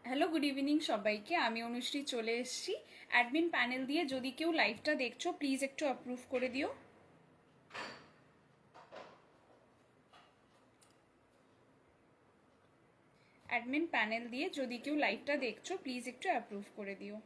Hello, good evening সবাইকে। আমি অনুশ্রী চলে এসেছি অ্যাডমিন প্যানেল দিয়ে। যদি কেউ লাইভটা দেখছো প্লিজ একটু অ্যাপ্রুভ করে দিও। অ্যাডমিন প্যানেল দিয়ে যদি কেউ লাইভটা দেখছো প্লিজ একটু অ্যাপ্রুভ করে দিও।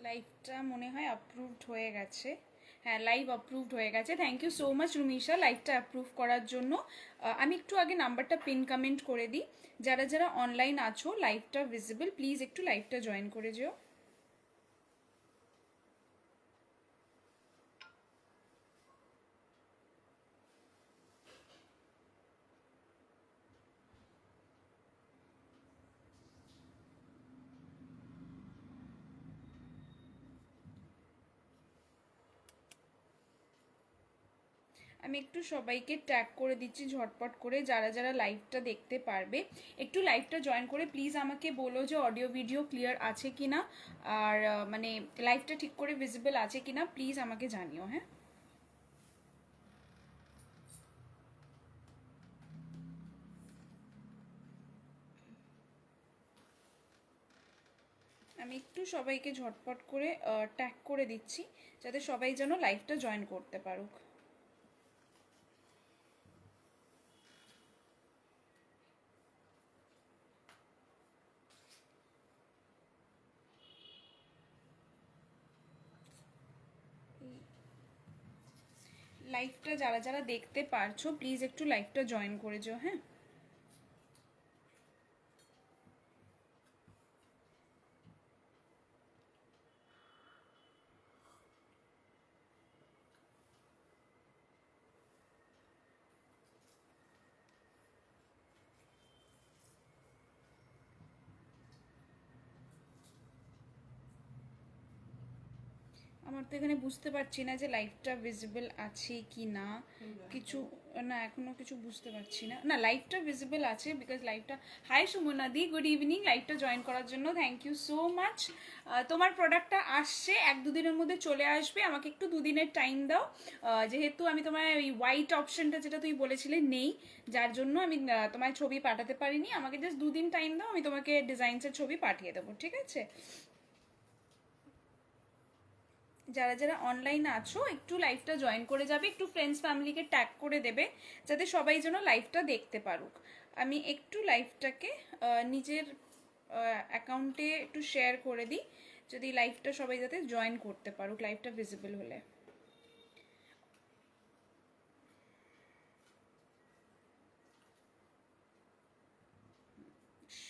লাইভটা মনে হয় অ্যাপ্রুভড হয়ে গেছে। হ্যাঁ, লাইভ অ্যাপ্রুভড হয়ে গেছে। থ্যাংক ইউ সো মাচ রুমিশা লাইভটা অ্যাপ্রুভ করার জন্য। আমি একটু আগে নাম্বারটা পিন কমেন্ট করে দিই। যারা যারা অনলাইন আছো লাইভটা ভিজিবল, প্লিজ একটু লাইভটা জয়েন করে যেও। আমি একটু সবাইকে ট্যাগ করে দিচ্ছি ঝটপট করে, যারা যারা লাইভটা দেখতে পারবে একটু লাইভটা জয়েন করে প্লিজ আমাকে বলো যে অডিও ভিডিও ক্লিয়ার আছে কিনা, আর মানে লাইভটা ঠিক করে ভিজিবল আছে কিনা প্লিজ আমাকে জানিও। হ্যাঁ, আমি একটু সবাইকে ঝটপট করে ট্যাগ করে দিচ্ছি যাতে সবাই যেন লাইভটা জয়েন করতে পারুক। লাইভটা যারা যারা দেখতে পারছো প্লিজ একটু লাইভটা জয়েন করে যাও। হ্যাঁ, আমার তো এখানে বুঝতে পারছি না যে লাইভটা ভিজিবল আছে কি না। কিছু না, এখনো কিছু বুঝতে পারছি না। না, লাইভটা ভিজিবল আছে বিকজ লাইভটা। হাই সুমনাদি, গুড ইভিনিং। লাইভটা জয়েন করার জন্য থ্যাংক ইউ সো মাচ। তোমার প্রোডাক্টটা আসছে, 1-2 দিনের মধ্যে চলে আসবে। আমাকে একটু 2 দিনের টাইম দাও, যেহেতু আমি তোমার ওই হোয়াইট অপশনটা যেটা তুই বলেছিলে নেই, যার জন্য আমি তোমার ছবি পাঠাতে পারিনি। আমাকে জাস্ট 2 দিন টাইম দাও, আমি তোমাকে ডিজাইনসের ছবি পাঠিয়ে দেবো, ঠিক আছে? যারা যারা অনলাইন আছো একটু লাইভটা জয়েন করে যাবে, একটু ফ্রেন্ডস ফ্যামিলিকে ট্যাগ করে দেবে যাতে সবাই যেন লাইভটা দেখতে পারুক। আমি একটু লাইভটাকে নিজের অ্যাকাউন্টে একটু শেয়ার করে দিই, যদি লাইভটা সবাই যাতে জয়েন করতে পারুক লাইভটা ভিজিবল হলে।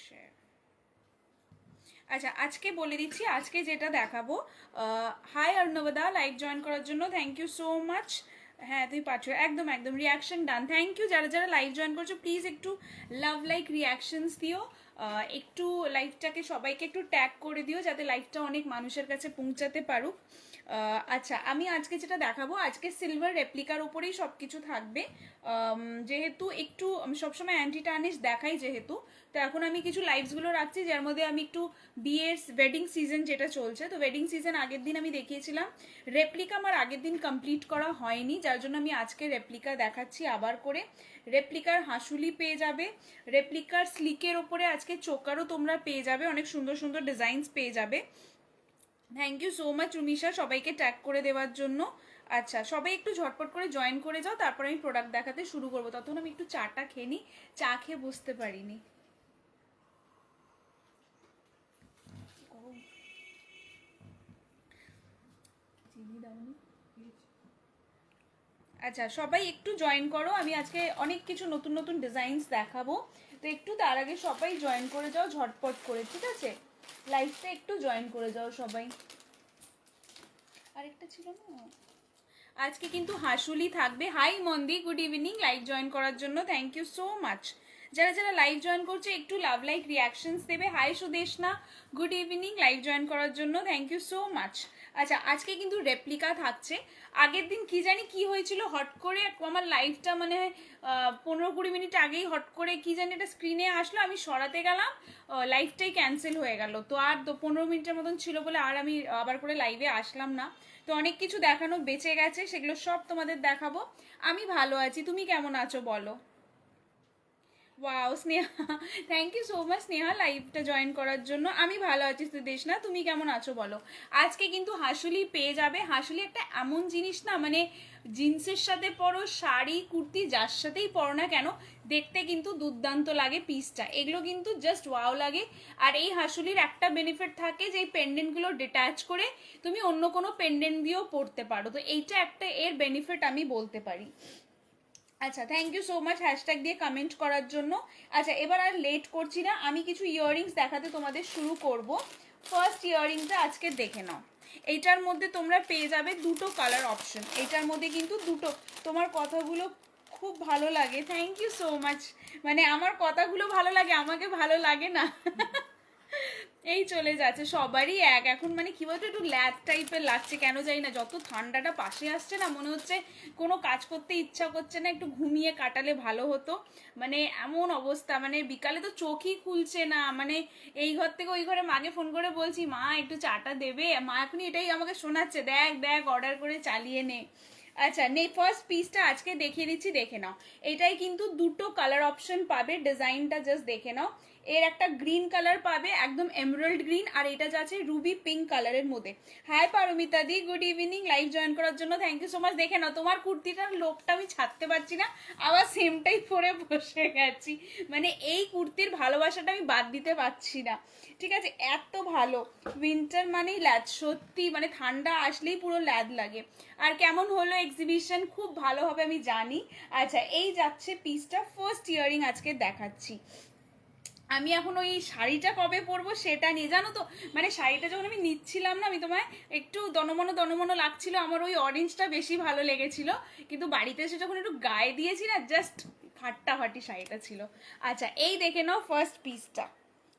শেয়ার। আচ্ছা, আজকে বলে দিচ্ছি, আজকে যেটা দেখাবো। হাই অর্ণবদা, লাইভ জয়েন করার জন্য থ্যাংক ইউ সো মাচ। হ্যাঁ, তুই পাচ্ছ, একদম একদম রিয়াকশন ডান। থ্যাংক ইউ যারা যারা লাইভ জয়েন করছো প্লিজ একটু লাভ লাইক রিয়াকশনস দিও। একটু লাইভটাকে সবাইকে একটু ট্যাগ করে দিও যাতে লাইভটা অনেক মানুষের কাছে পৌঁছাতে পারুক। আচ্ছা, আমি আজকে যেটা দেখাবো, আজকে সিলভার রেপ্লিকার উপরেই সব কিছু থাকবে। যেহেতু একটু আমি সবসময় অ্যান্টি টার্নিশ দেখাই যেহেতু, তো এখন আমি কিছু লাইভসগুলো রাখছি যার মধ্যে আমি একটু বিয়ের ওয়েডিং সিজন যেটা চলছে, তো ওয়েডিং সিজন আগের দিন আমি দেখিয়েছিলাম। রেপ্লিকা আমার আগের দিন কমপ্লিট করা হয়নি, যার জন্য আমি আজকে রেপ্লিকা দেখাচ্ছি আবার করে। রেপ্লিকার হাঁসুলি পেয়ে যাবে, রেপ্লিকার স্লিকের ওপরে আজকে চোকারও তোমরা পেয়ে যাবে, অনেক সুন্দর সুন্দর ডিজাইনস পেয়ে যাবে। থ্যাংক ইউ সো মাচ রুমিশা সবাইকে ট্যাগ করে দেওয়ার জন্য। আচ্ছা, সবাই একটু ঝটপট করে জয়েন করে যাও, তারপর আমি প্রোডাক্ট দেখাতে শুরু করবো। তখন আমি একটু চাটা খেয়ে নিই, চা খেয়ে বুঝতে পারিনি। আচ্ছা, সবাই একটু জয়েন করো, আমি আজকে অনেক কিছু নতুন নতুন ডিজাইনস দেখাবো, তো একটু তার আগে সবাই জয়েন করে যাও ঝটপট করে, ঠিক আছে? লাইভটা একটু জয়েন করে যাও সবাই। আরেকটা ছিল না, আজকে কিন্তু হাসুলি থাকবে। হাই মন্দি, গুড ইভিনিং। লাইভ জয়েন করার জন্য থ্যাংক ইউ সো মাচ। যারা যারা লাইভ জয়েন করছে একটু লাভ লাইক রিয়াকশনস দেবে। Hi Sudeshna, good evening, live join করার জন্য থ্যাংক ইউ সো মাচ। আচ্ছা, আজকে কিন্তু রেপ্লিকা থাকছে। আগের দিন কি জানি কি হয়েছিল, হট করে আমার লাইভটা মানে 15-20 মিনিট আগেই হট করে কি জানি এটা স্ক্রিনে আসলো, আমি সরাতে গেলাম, লাইভটাই ক্যান্সেল হয়ে গেল। তো আর 15 মিনিটের মতন ছিল বলে আর আমি আবার করে লাইভে আসলাম না। তো অনেক কিছু দেখানো বেঁচে গেছে, সেগুলো সব তোমাদের দেখাবো। আমি ভালো আছি, তুমি কেমন আছো বলো? Wow Sneha, thank you so much Sneha লাইভটা জয়েন করার জন্য। আমি ভালো আছি সুদেশনা, তুমি কেমন আছো বলো? আজকে কিন্তু হাসুলি পেয়ে যাবে। হাসুলি একটা এমন জিনিস না, মানে জিন্সের সাথে পরো, শাড়ি কুর্তি যার সাথেই পরো না কেন, দেখতে কিন্তু দুর্দান্ত লাগে পিসটা। এগুলো কিন্তু জাস্ট ওয়াও লাগে। আর এই হাসুলির একটা বেনিফিট থাকে যে এই পেন্ডেন্টগুলো ডিট্যাচ করে তুমি অন্য কোনো পেন্ডেন্ট দিয়েও পরতে পারো। তো এইটা একটা এর বেনিফিট আমি বলতে পারি। আচ্ছা, thank you so much hashtag দিয়ে কমেন্ট করার জন্য। আচ্ছা, এবার আর লেট করছি না, আমি কিছু ইয়াররিংস দেখাতে তোমাদের শুরু করব। ফার্স্ট ইয়াররিংটা আজকে দেখে নাও। এইটার মধ্যে তোমরা পেয়ে যাবে দুটো কালার অপশন। এইটার মধ্যে কিন্তু দুটো, তোমার কথাগুলো খুব ভালো লাগে, থ্যাংক ইউ সো মাচ। মানে আমার কথাগুলো ভালো লাগে, আমাকে ভালো লাগে না। এই চলে যাচ্ছে সবারই এক এখন, মানে কি বলতো একটু ল্যাদ টাইপের লাগছে কেন জানি না। যত ঠান্ডাটা পাশে আসছে না, মনে হচ্ছে কোনো কাজ করতে ইচ্ছা করছে না, একটু ঘুমিয়ে কাটালে ভালো হতো। মানে এমন অবস্থা, মানে বিকালে তো চোখই খুলছে না। মানে এই ঘর থেকে ওই ঘরে মাকে ফোন করে বলছি মা একটু চাটা দেবে, মা এখনই এটাই আমাকে শোনাচ্ছে, দেখ দেখ অর্ডার করে চালিয়ে নে। আচ্ছা, ফার্স্ট পিসটা আজকে দেখিয়ে দিচ্ছি, দেখে নাও। এটাই কিন্তু দুটো কালার অপশন পাবে, ডিজাইনটা জাস্ট দেখে নাও। এর একটা গ্রিন কালার পাবে, একদম এমরাল্ড গ্রিন, আর এটা যাচ্ছে রুবি পিঙ্ক কালারের মধ্যে। হাই পারমিতা দি, গুড ইভিনিং, লাইভ জয়েন করার জন্য থ্যাংক ইউ সো মাচ। দেখে নাও, তোমার কুর্তিটার লোকটা আমি ছাড়তে পারছি না, আবার সেমটাই পরে বসে গেছি। মানে এই কুর্তির ভালোবাসাটা আমি বাদ দিতে পারছি না। ঠিক আছে, এত ভালো। উইন্টার মানেই ল্যাদ, সত্যি মানে ঠান্ডা আসলেই পুরো ল্যাদ লাগে। আর কেমন হলো এক্সিবিশন? খুব ভালো হবে আমি জানি। আচ্ছা, এই যাচ্ছে পিসটা, ফার্স্ট ইয়ারিং আজকে দেখাচ্ছি। আমি এখন ওই শাড়িটা কবে পরবো সেটা নিয়ে, জানো তো, মানে শাড়িটা যখন আমি নিচ্ছিলাম না, আমি তোমায় একটু দনমনো দনমনো লাগছিল, আমার ওই অরেঞ্জটা বেশি ভালো লেগেছিল, কিন্তু বাড়িতে এসে যখন একটু গায়ে দিয়েছি না, জাস্ট ফাটাফাটি শাড়িটা ছিল। আচ্ছা, এই দেখে নাও ফার্স্ট পিসটা।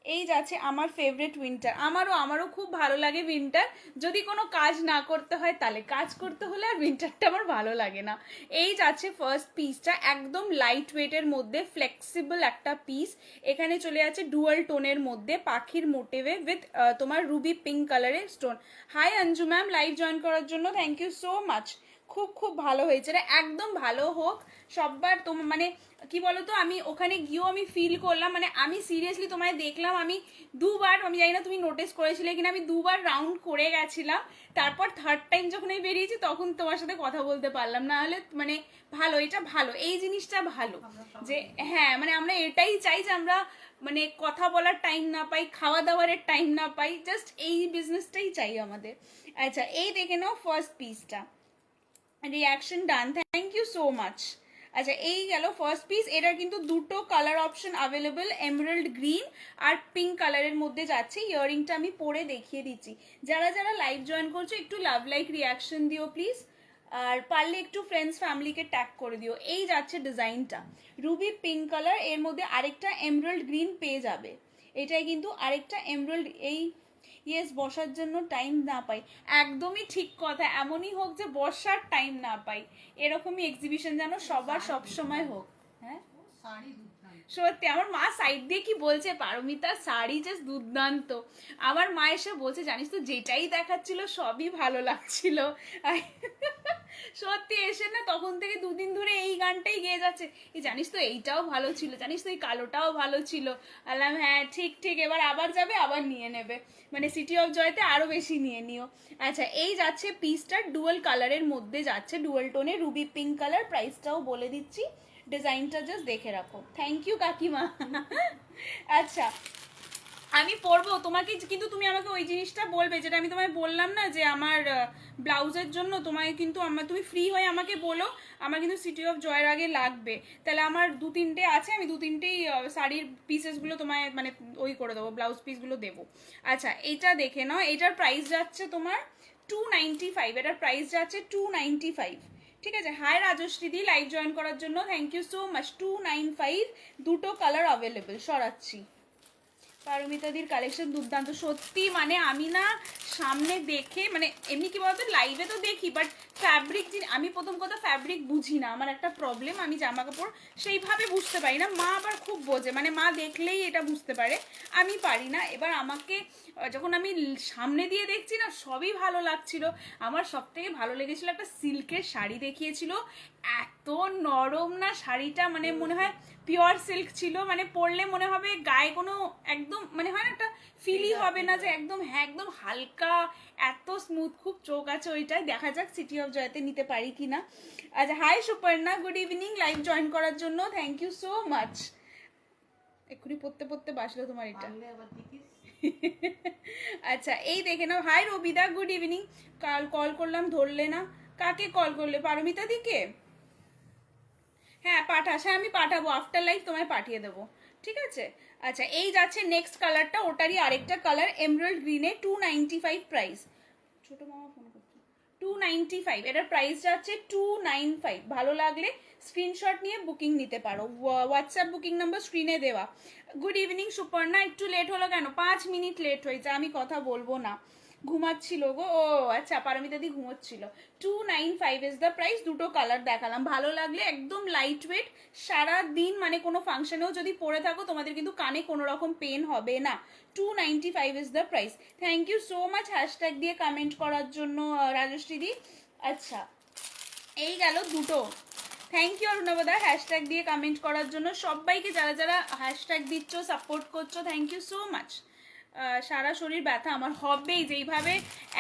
এই যাচ্ছে আমার ফেভারিট উইন্টার। আমারও খুব ভালো লাগে উইন্টার, যদি কোনো কাজ না করতে হয় তাহলে, কাজ করতে হলে আর উইন্টারটা আমার ভালো লাগে না। এই যাচ্ছে ফার্স্ট পিসটা, একদম লাইট ওয়েটের মধ্যে ফ্লেক্সিবল একটা পিস। এখানে চলে যাচ্ছে ডুয়াল টোনের মধ্যে পাখির মোটিভে উইথ তোমার রুবি পিঙ্ক কালারের stone. Hi Anju ma'am, live join করার জন্য থ্যাংক ইউ সো মাচ। খুব খুব ভালো হয়েছে রে, একদম ভালো হোক সববার। তোমার মানে কি বলতো, আমি ওখানে গিয়েও আমি ফিল করলাম, মানে আমি সিরিয়াসলি তোমায় দেখলাম, আমি দুবার, আমি জানি না তুমি নোটিস করেছিলে কিনা, আমি দুবার রাউন্ড করে গেছিলাম। তারপর থার্ড টাইম যখন আমি বেরিয়েছি তখন তোমার সাথে কথা বলতে পারলাম না। হলে মানে ভালো, এটা ভালো, এই জিনিসটা ভালো যে হ্যাঁ, মানে আমরা এটাই চাই যে আমরা মানে কথা বলার টাইম না পাই, খাওয়া দাওয়ারের টাইম না পাই, জাস্ট এই বিজনেসটাই চাই আমাদের। আচ্ছা, এই দেখে নাও ফার্স্ট পিসটা, reaction done, thank you so much. আচ্ছা, এই গেল ফার্স্ট পিস। এটার কিন্তু দুটো colour option available, emerald green আর পিঙ্ক কালারের মধ্যে যাচ্ছে। ইয়াররিংটা আমি পরে দেখিয়ে দিচ্ছি। যারা যারা লাইভ জয়েন করছো একটু লাভ লাইক রিয়াকশন দিও প্লিজ, আর পারলে একটু ফ্রেন্ডস ফ্যামিলিকে ট্যাগ করে দিও। এই যাচ্ছে ডিজাইনটা, রুবি পিঙ্ক কালার, এর মধ্যে আরেকটা এমরাল্ড গ্রিন পেয়ে যাবে। এটাই কিন্তু আরেকটা এমরাল্ড। এই ইয়েস, বসার জন্য টাইম না পাই, একদমই ঠিক কথা। এমনই হোক যে বসার টাইম না পাই, এরকমই এক্সিবিশন যেন সবার সব সময় হোক। হ্যাঁ সত্যি, আমার মা সাইড দিয়ে কি বলছে, পারমিতার শাড়ি জাস্ট দুর্দান্ত। আমার মা এসে বলছে জানিস তো, যেটাই দেখাচ্ছিল সবই ভালো লাগছিল। সত্যি এসে না তখন থেকে দুদিন ধরে এই গানটাই গেয়ে যাচ্ছে, এই জানিস তো এইটাও ভালো ছিল, জানিস তো এই কালোটাও ভালো ছিল। বললাম হ্যাঁ ঠিক ঠিক, এবার আবার যাবে, আবার নিয়ে নেবে, মানে সিটি অফ জয়তে আরো বেশি নিয়ে নিও। আচ্ছা, এই যাচ্ছে পিসটা, ডুয়াল কালারের মধ্যে যাচ্ছে, ডুয়াল টোনে রুবি পিঙ্ক কালার। প্রাইসটাও বলে দিচ্ছি, ডিজাইনটা জাস্ট দেখে রাখো। থ্যাংক ইউ কাকিমা। আচ্ছা, আমি পরবো তোমাকে, কিন্তু তুমি আমাকে ওই জিনিসটা বলবে যেটা আমি তোমায় বললাম না, যে আমার ব্লাউজের জন্য তোমায় কিন্তু তুমি ফ্রি হয়ে আমাকে বলো, আমার কিন্তু সিটি অফ জয়ের আগে লাগবে। তাহলে আমার 2-3টে আছে, আমি 2-3টেই শাড়ির পিসেসগুলো তোমায় মানে ওই করে দেবো, ব্লাউজ পিসগুলো দেবো। আচ্ছা, এইটা দেখে নাও। এটার প্রাইস যাচ্ছে তোমার 295, এটার প্রাইস যাচ্ছে 295। ঠিক আছে। হাই রাজশ্রীদি, লাইভ জয়েন করার জন্য থ্যাংক ইউ সো মাচ। 295, দুটো কালার অ্যাভেলেবেল। সরাচ্ছি। পারমিতাদির কালেকশন দুর্দান্ত সত্যি, মানে আমি না সামনে দেখে, মানে এমনি কি বলতো লাইভে তো দেখি, বাট ফ্যাব্রিক, আমি প্রথম কথা ফ্যাব্রিক বুঝি না, আমার একটা প্রবলেম, আমি জামা কাপড় সেইভাবে বুঝতে পারি না। মা আবার খুব বোঝে, মানে মা দেখলেই এটা বুঝতে পারে, আমি পারি না। এবার আমাকে যখন আমি সামনে দিয়ে দেখছি না, সবই ভালো লাগছিল। আমার সব থেকে ভালো লেগেছিল একটা সিল্কের শাড়ি দেখিয়েছিল, এত নরম না শাড়িটা, মানে মনে হয় পিওর সিল্ক ছিল, মানে পরলে মনে হবে গায়ে কোনো একদম, মানে হয় না একটা ফিলই হবে না যে একদম, হ্যাঁ একদম হালকা, এত স্মুথ, খুব চোখ আছে ওইটাই। দেখা যাক সিটি অফ জয়তে নিতে পারি কিনা। আচ্ছা, hi Suparna, good evening, live join করার জন্য থ্যাংক ইউ সো মাচ। এক্ষুনি পড়তে পড়তে বাসলো তোমার এটা। আচ্ছা, এই দেখে নাও। হাই রবিদা, গুড ইভিনিং। কাল কল করলাম ধরলে না, কাকে কল করলে? পারমিতা দিকে? হ্যাঁ পাঠাস, হ্যাঁ আমি পাঠাবো, আফটার লাইভ তোমায় পাঠিয়ে দেবো, ঠিক আছে। আচ্ছা, এই যাচ্ছে নেক্সট কালারটা, ওটারই আরেকটা কালার এমরাল্ড গ্রিনে, 295 প্রাইস। ছোট মামা ফোন করছে। 295, এটার প্রাইস যাচ্ছে 295। ভালো লাগলে স্ক্রিনশট নিয়ে বুকিং নিতে পারো, হোয়াটসঅ্যাপ বুকিং নাম্বার স্ক্রিনে দেওয়া। গুড ইভিনিং সুপর্ণা, একটু লেট হলো কেন? 5 মিনিট লেট হয়েছে, আমি কথা বলবো না, ঘুমাচ্ছিল গো। ও আচ্ছা, পারমিতাদি ঘুমোচ্ছিল। 295 ইজ দ্য প্রাইস। দুটো কালার দেখালাম, ভালো লাগলে একদম লাইট ওয়েট, সারাদিন মানে কোনো ফাংশনেও যদি পরে থাকো তোমাদের কিন্তু কানে কোনো রকম পেন হবে না। 295 is the price. Thank you so much hashtag দিয়ে কমেন্ট করার জন্য রাজশ্রীদি। আচ্ছা, এই গেল দুটো। থ্যাংক ইউ অরুণবদা হ্যাশট্যাগ দিয়ে কমেন্ট করার জন্য। সবাইকে যারা যারা হ্যাশট্যাগ দিচ্ছ, সাপোর্ট করছো, থ্যাংক ইউ সো মাচ। সারা শরীর ব্যথা আমার হবেই, যেইভাবে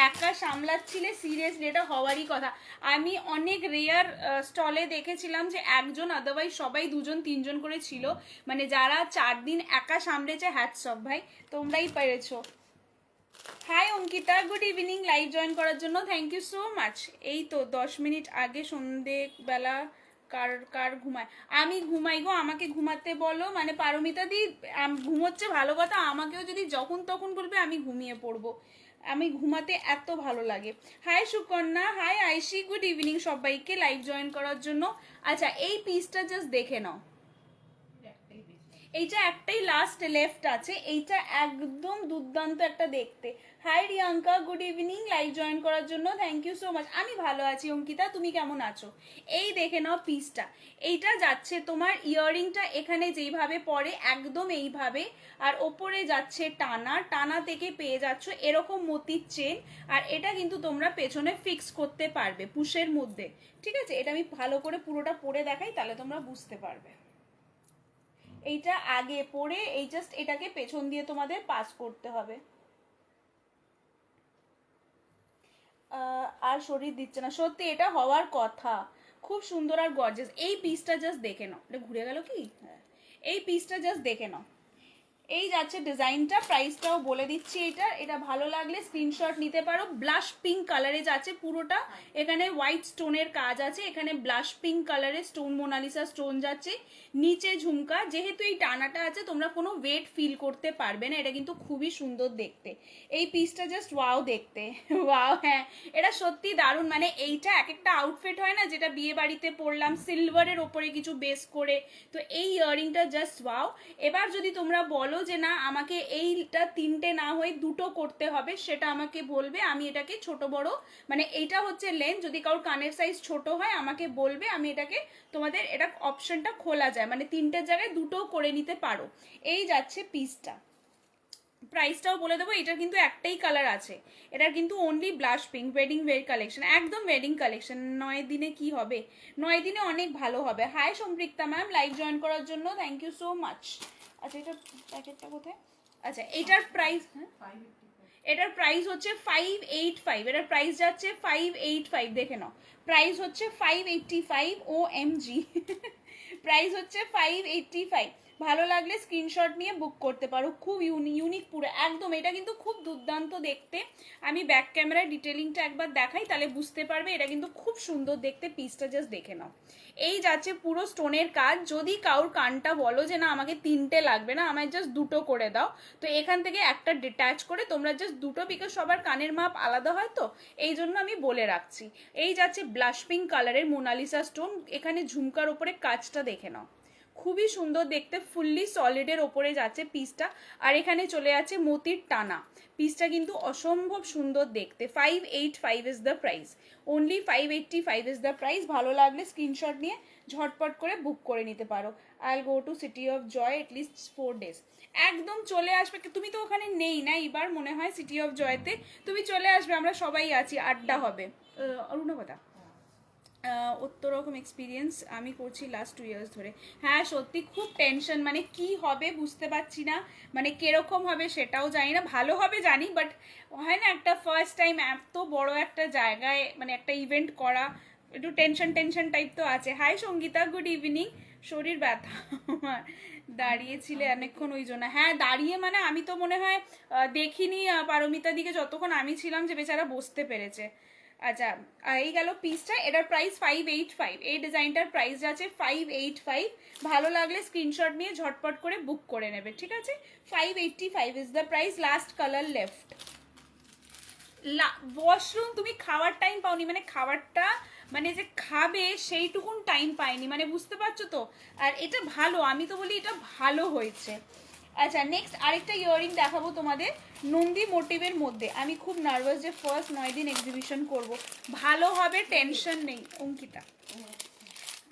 একা সামলাচ্ছিলে, সিরিয়াসলি এটা হওয়ারই কথা। আমি অনেক রেয়ার স্টলে দেখেছিলাম যে একজন, আদারওয়াইজ সবাই 2জন 3জন করে ছিল, মানে যারা 4 দিন একা সামলেছে, হ্যাটস অফ ভাই, তোমরাই পেরেছো। Hi Ankita, good evening, live join করার জন্য থ্যাংক ইউ সো মাচ। এই তো 10 মিনিট আগে সন্ধেবেলা কার কার ঘুমায়? আমি ঘুমাই গো, আমাকে ঘুমাতে বলো, মানে পারমিতা দি ঘুমোচ্ছে ভালো কথা, আমাকেও যদি যখন তখন বলবে আমি ঘুমিয়ে পড়বো, আমি ঘুমাতে এত ভালো লাগে। হাই সুকন্যা, হাই আইসি, গুড ইভিনিং সবাইকে লাইভ জয়েন করার জন্য। আচ্ছা, এই পিসটা জাস্ট দেখে নাও, এইটা একটাই লাস্ট লেফট আছে, এইটা একদম দুর্দান্ত একটা দেখতে। Hi Riyanka, good evening, live join করার জন্য থ্যাংক ইউ সো মাচ। আমি ভালো আছি অঙ্কিতা, তুমি কেমন আছো? এই দেখে নাও পিসটা, এইটা যাচ্ছে তোমার ইয়াররিংটা এখানে যেইভাবে পরে একদম এইভাবে, আর ওপরে যাচ্ছে টানা, টানা থেকে পেয়ে যাচ্ছ এরকম মতির চেন, আর এটা কিন্তু তোমরা পেছনে ফিক্স করতে পারবে পুশের মধ্যে, ঠিক আছে। এটা আমি ভালো করে পুরোটা পরে দেখাই, তাহলে তোমরা বুঝতে পারবে। এইটা আগে পরে এই জাস্ট এটাকে পেছন দিয়ে তোমাদের পাস করতে হবে। আর শরীর দিচ্ছে না, সত্যি এটা হওয়ার কথা। খুব সুন্দর আর গর্জিয়াস। এই পিসটা জাস্ট দেখে নাও, এটা ঘুরে গেল কি? হ্যাঁ, এই পিসটা জাস্ট দেখে নাও। এই যাচ্ছে ডিজাইনটা, প্রাইসটাও বলে দিচ্ছি। এটা ভালো লাগলে স্ক্রিনশট নিতে পারো। ব্লাশ পিঙ্ক কালারে যাচ্ছে পুরোটা, এখানে হোয়াইট স্টোনের কাজ আছে, এখানে ব্লাশ পিঙ্ক কালারে স্টোন, মোনালিসা স্টোন যাচ্ছে, নিচে ঝুমকা। যেহেতু এই টানাটা আছে, তোমরা কোনো ওয়েট ফিল করতে পারবে না, এটা কিন্তু খুবই সুন্দর দেখতে। এই পিসটা জাস্ট ওয়াও দেখতে, ওয়াও। হ্যাঁ, এটা সত্যি দারুণ, মানে এইটা এক একটা আউটফিট হয় না, যেটা বিয়ে বাড়িতে পরলাম সিলভারের ওপরে কিছু বেস করে, তো এই ইয়াররিংটা জাস্ট ওয়াও। এবার যদি তোমরা বলো যে না আমাকে এইটা 3টে না হয়ে 2টো করতে হবে, সেটা আমাকে বলবে, আমি এটাকে ছোট বড়, মানে এইটা হচ্ছে লেন্থ, যদি কারোর কানের সাইজ ছোট হয় আমাকে বলবে, আমি এটাকে তোমাদের এটা অপশনটা খোলা যায়, মানে 3টের জায়গায় 2টো করে নিতে পারো। এই যাচ্ছে পিসটা, প্রাইসটাও বলে দেবো। এটার কিন্তু একটাই কালার আছে, এটার কিন্তু only blush pink, wedding wear collection, একদম ওয়েডিং কালেকশন। 9 দিনে কি হবে, 9 দিনে অনেক ভালো হবে। Hi Samprikta ma'am, live join করার জন্য থ্যাংক ইউ সো মাচ। আচ্ছা, এটা প্যাকেটটা কোথায়? আচ্ছা, এটার প্রাইস, হ্যাঁ এটার প্রাইস হচ্ছে 585, এটার প্রাইস যাচ্ছে 585, দেখে নাও, প্রাইস হচ্ছে 585। OMG প্রাইস হচ্ছে 585। ভালো লাগলে স্ক্রিনশট নিয়ে বুক করতে পারো। খুব ইউনিক পুরো একদম, এটা কিন্তু খুব দুর্দান্ত দেখতে। আমি ব্যাক ক্যামেরায় ডিটেলিংটা একবার দেখাই, তাহলে বুঝতে পারবে এটা কিন্তু খুব সুন্দর দেখতে। পিসটা জাস্ট দেখে নাও। এই যাচ্ছে পুরো স্টোনের কাজ। যদি কারোর কানটা বলো যে না আমাকে 3টে লাগবে না, আমায় জাস্ট 2টো করে দাও, তো এখান থেকে একটা ডিট্যাচ করে তোমরা জাস্ট 2টো, বিকজ সবার কানের মাপ আলাদা হয়, তো এই জন্য আমি বলে রাখছি। এই যাচ্ছে ব্লাশ পিঙ্ক কালারের মোনালিসা স্টোন, এখানে ঝুমকার ওপরে কাজটা দেখে নাও, খুবই সুন্দর দেখতে, ফুললি সলিডের ওপরে যাচ্ছে পিসটা। আর এখানে চলে যাচ্ছে মতির টানা। পিসটা কিন্তু অসম্ভব সুন্দর দেখতে। 585 is the price, only 585 is the price. ভালো লাগলে স্ক্রিনশট নিয়ে ঝটপট করে বুক করে নিতে পারো। I will go to city of joy at least 4 days। একদম চলে আসবে, তুমি তো ওখানে নেই না এবার মনে হয় সিটি অফ জয়তে, তুমি চলে আসবে, আমরা সবাই আছি, আড্ডা হবে। অরুণাপদা, অন্যরকম এক্সপিরিয়েন্স আমি করছি লাস্ট 2 years ধরে। হ্যাঁ সত্যি খুব টেনশন, মানে কি হবে বুঝতে পারছি না, মানে কিরকম হবে সেটাও জানি না। ভালো হবে জানি, বাট হয় না একটা ফার্স্ট টাইম এত বড় একটা জায়গায় মানে একটা ইভেন্ট করা, একটু টেনশন টেনশন টাইপ তো আছে। Hi Sangeeta, good evening. শরীর ব্যথা আমার, দাঁড়িয়েছিলে অনেকক্ষণ ওই জন্য। হ্যাঁ দাঁড়িয়ে মানে আমি তো মনে হয় দেখিনি পারমিতার দিকে যতক্ষণ আমি ছিলাম, যে বেচারা বসতে পেরেছে। আচ্ছা এই গেল পিসটা, এটার প্রাইস 585। এই ডিজাইনটার প্রাইস আছে 585। ভালো লাগলে স্ক্রিনশট নিয়ে ঝটপট করে বুক করে নেবে, ঠিক আছে। 585 is the price. Last colour left. Washroom তুমি খাওয়ার টাইম পাওনি, মানে খাবারটা মানে যে খাবে সেইটুকুন টাইম পাইনি, মানে বুঝতে পারছো তো। আর এটা ভালো, আমি তো বলি এটা ভালো হয়েছে। আচ্ছা নেক্সট আরেকটা ইয়াররিং দেখাবো তোমাদের নন্দী মোটিভের মধ্যে। আমি খুব নার্ভাস যে ফার্স্ট 9 দিন এক্সিবিশন করব। ভালো হবে, টেনশন নেই। অঙ্কিতা,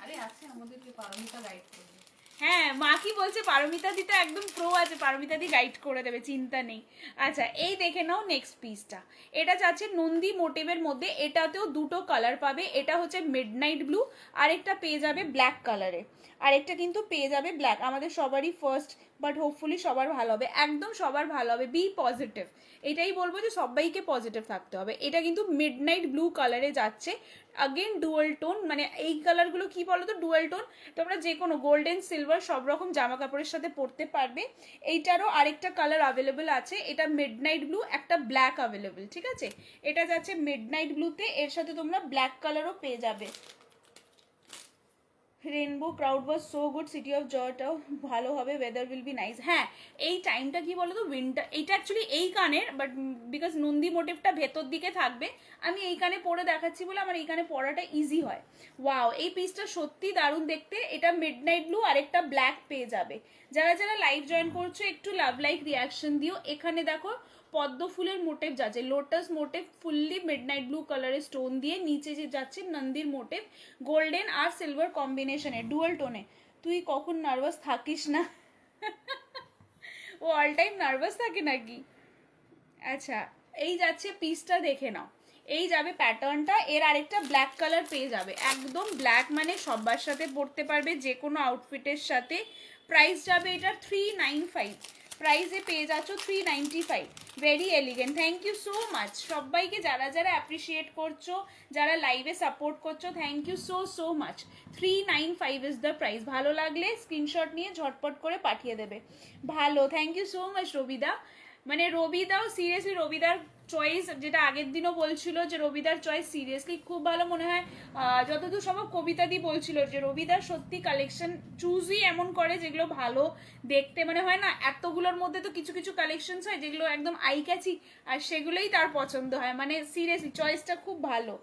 আরে আছে আমাদেরকে পারমিতা গাইড করবে। হ্যাঁ মা কি বলছে, পারমিতা দিতে একদম প্রো আছে, পারমিতা দি গাইড করে দেবে, চিন্তা নেই। আচ্ছা এই দেখে নাও নেক্সট পিসটা। এটা যাচ্ছে নন্দী মোটিভের মধ্যে, এটাতেও 2টো কালার পাবে। এটা হচ্ছে মিডনাইট ব্লু, আরেকটা পেয়ে যাবে ব্ল্যাক কালারে, আরেকটা কিন্তু পেয়ে যাবে ব্ল্যাক। আমাদের সবারই ফার্স্ট, বাট হোপফুলি সবার ভালো হবে, একদম সবার ভালো হবে। বি পজিটিভ, এটাই বলবো যে সবাইকে পজিটিভ থাকতে হবে। এটা কিন্তু মিডনাইট ব্লু কালারে যাচ্ছে, আগেন ডুয়াল টোন, মানে এই কালারগুলো কি বলো তো, ডুয়াল টোন। তোমরা যে কোনো গোল্ডেন সিলভার সব রকম জামা কাপড়ের সাথে পরতে পারবে। এইটারও আরেকটা কালার অ্যাভেলেবেল আছে, এটা মিডনাইট ব্লু, একটা ব্ল্যাক অ্যাভেলেবেল, ঠিক আছে। এটা যাচ্ছে মিডনাইট ব্লুতে, এর সাথে তোমরা ব্ল্যাক কালারও পেয়ে যাবে। Rainbow crowd was so good, city of জয়টাও ভালো হবে, ওয়েদার উইল বি নাইস। হ্যাঁ এই টাইমটা কি বলো তো, উইন্টার। এইটা অ্যাকচুয়ালি এই কানের, বাট বিকজ নন্দী মোটিভটা ভেতর দিকে থাকবে, আমি এই কানে পরে দেখাচ্ছি বলে আমার এই কানে পরাটা ইজি হয়। ওয়াও এই পিসটা সত্যি দারুণ দেখতে। এটা মিডনাইট ব্লু আর একটা ব্ল্যাক পেয়ে যাবে। যারা যারা লাইভ জয়েন করছো একটু লাভ লাইক রিয়াকশন দিও। এখানে দেখো পদ্ম ফুলের মোটিভ যাচ্ছে, lotus motif, fully midnight blue কালারের স্টোন দিয়ে, নিচে যে যাচ্ছে নন্দীর মোটিভ, গোল্ডেন আর সিলভার কম্বিনেশনে, ডুয়াল টোনে। তুই কখন নার্ভাস থাকিস না? ও অল টাইম নার্ভাস থাকে নাকি? আচ্ছা এই যাচ্ছে পিসটা দেখে নাও। এই যাবে প্যাটার্নটা, এর আরেকটা ব্ল্যাক কালার পেয়ে যাবে, একদম ব্ল্যাক, মানে সবার সাথে পরতে পারবে যে কোনো আউটফিটের সাথে। প্রাইস যাবে এটা 395, প্রাইসে পেয়ে যাচ্ছ 395। Very elegant, thank you so much সবাইকে, যারা যারা অ্যাপ্রিসিয়েট করছো, যারা লাইভে সাপোর্ট করছো, thank you so so much. 395 is the price. ভালো লাগলে স্ক্রিনশট নিয়ে ঝটপট করে পাঠিয়ে দেবে। ভালো, থ্যাংক ইউ সো মাচ রবিদা। মানে রবিদাও সিরিয়াসলি, রবিদার চয়েস, যেটা আগের দিনও বলছিল যে রবিদার চয়েস সিরিয়াসলি খুব ভালো। মনে হয় যতদূর সম্ভব কবিতা দি বলছিল যে রবিদার সত্যি কালেকশন চুজই এমন করে যেগুলো ভালো দেখতে, মানে হয় না এতগুলোর মধ্যে তো কিছু কিছু কালেকশনস হয় যেগুলো একদম আই ক্যাচি, আর সেগুলোই তার পছন্দ হয়, মানে সিরিয়াসলি চয়েসটা খুব ভালো।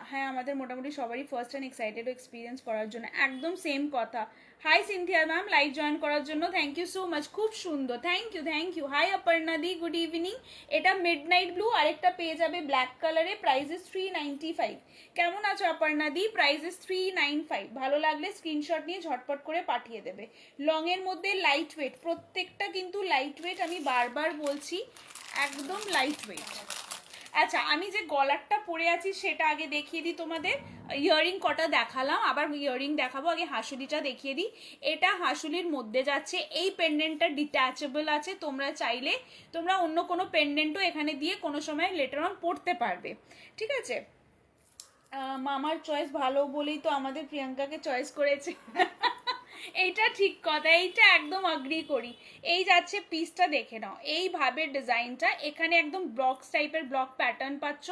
হ্যাঁ আমাদের মোটামুটি সবারই ফার্স্ট অ্যান্ড এক্সাইটেড এক্সপিরিয়েন্স করার জন্য, একদম সেম কথা। Hi Cynthia ma'am, live join করার জন্য থ্যাংক ইউ সো মাচ, খুব সুন্দর, thank you thank you. Hi Aparna di, good evening. এটা মিডনাইট ব্লু, আরেকটা পেয়ে যাবে ব্ল্যাক কালারে, প্রাইস ইস 395। কেমন আছো অপর্ণা দি? Price is 395। ভালো লাগলে স্ক্রিনশট নিয়ে ঝটপট করে পাঠিয়ে দেবে। লং এর মধ্যে লাইট ওয়েট, প্রত্যেকটা কিন্তু লাইট ওয়েট, আমি বারবার বলছি একদম লাইট ওয়েট। আচ্ছা আমি যে গলারটা পরে আছি সেটা আগে দেখিয়ে দিই তোমাদের। ইয়াররিং কটা দেখালাম, আবার ইয়াররিং দেখাবো, আগে হাসুলিটা দেখিয়ে দিই। এটা হাসুলির মধ্যে যাচ্ছে, এই পেন্ডেন্টটা ডিট্যাচেবল আছে, তোমরা চাইলে তোমরা অন্য কোনো পেন্ডেন্টও এখানে দিয়ে কোনো সময় লেটার অন পড়তে পারবে, ঠিক আছে। মামার চয়েস ভালো বলেই তো আমাদের প্রিয়াঙ্কাকে চয়েস করেছে। এইটা ঠিক কথা, এইটা একদম অ্যাগ্রি করি। এই যাচ্ছে পিসটা, দেখে নাও এইভাবে ডিজাইনটা, এখানে একদম ব্লকস টাইপের ব্লক প্যাটার্ন পাচ্ছ,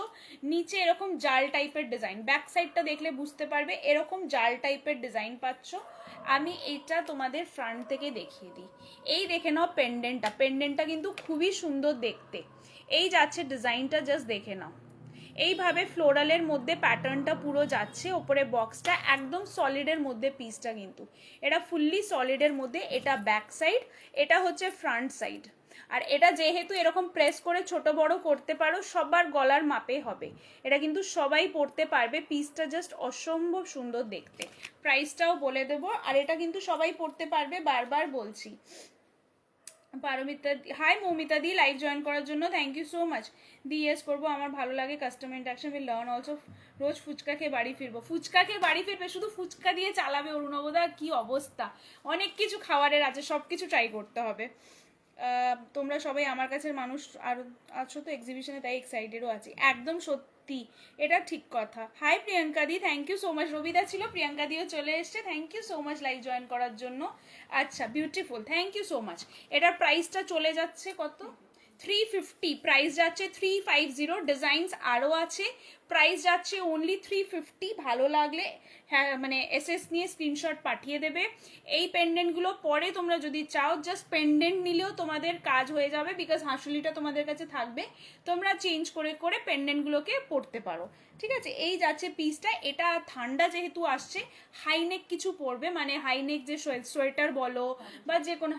নিচে এরকম জাল টাইপের ডিজাইন, ব্যাক সাইডটা দেখলে বুঝতে পারবে এরকম জাল টাইপের ডিজাইন পাচ্ছ। আমি এইটা তোমাদের ফ্রন্ট থেকে দেখিয়ে দিই। এই দেখে নাও পেন্ডেন্টটা, পেন্ডেন্টটা কিন্তু খুবই সুন্দর দেখতে। এই যাচ্ছে ডিজাইনটা, জাস্ট দেখে নাও এইভাবে ফ্লোরালের মধ্যে প্যাটার্নটা পুরো যাচ্ছে, ওপরে বক্সটা একদম সলিডের মধ্যে পিসটা, কিন্তু এটা ফুললি সলিডের মধ্যে। এটা ব্যাক সাইড, এটা হচ্ছে ফ্রন্ট সাইড। আর এটা যেহেতু এরকম প্রেস করে ছোট বড় করতে পারো, সবার গলার মাপে হবে, এটা কিন্তু সবাই পরতে পারবে। পিসটা জাস্ট অসম্ভব সুন্দর দেখতে। প্রাইসটাও বলে দেবো, আর এটা কিন্তু সবাই পরতে পারবে, বারবার বলছি। Paromita, hi Moumita di, live join করার জন্য thank you so much. Di yes করবো, আমার ভালো লাগে customer interaction, will learn also. রোজ ফুচকা খেয়ে বাড়ি ফিরবো, ফুচকা খেয়ে বাড়ি ফিরবে, শুধু ফুচকা দিয়ে চালাবে অরুণবদা? কি অবস্থা, অনেক কিছু খাবারের আছে, সব কিছু ট্রাই করতে হবে। তোমরা সবাই আমার কাছের মানুষ আর আছো তো এক্সিবিশনে, তাই এক্সাইটেডও আছি। একদম সত্যি, এটা ঠিক কথা। Hi Priyanka di, thank you so much. রবিদা ছিল, প্রিয়াঙ্কা দিও চলে এসছে, thank you so much live join করার জন্য। আচ্ছা, beautiful, thank you so much. এটার প্রাইসটা চলে যাচ্ছে কত? 350, প্রাইস যাচ্ছে 350। ডিজাইনস আরও আছে, প্রাইস যাচ্ছে অনলি 350। ভালো লাগলে হ্যাঁ মানে এসএস নিয়ে স্ক্রিনশট পাঠিয়ে দেবে। এই পেন্ডেন্টগুলো পরে তোমরা যদি চাও জাস্ট পেন্ডেন্ট নিলেও তোমাদের কাজ হয়ে যাবে, বিকজ হাঁসুলিটা তোমাদের কাছে থাকবে, তোমরা চেঞ্জ করে করে পেন্ডেন্টগুলোকে পরতে পারো। ঠিক আছে, এই যাচ্ছে পিসটা। এটা ঠান্ডা যেহেতু আসছে, হাইনেক কিছু পরবে, মানে হাইনেক যে সোয়েটার বলো বা যে কোনো,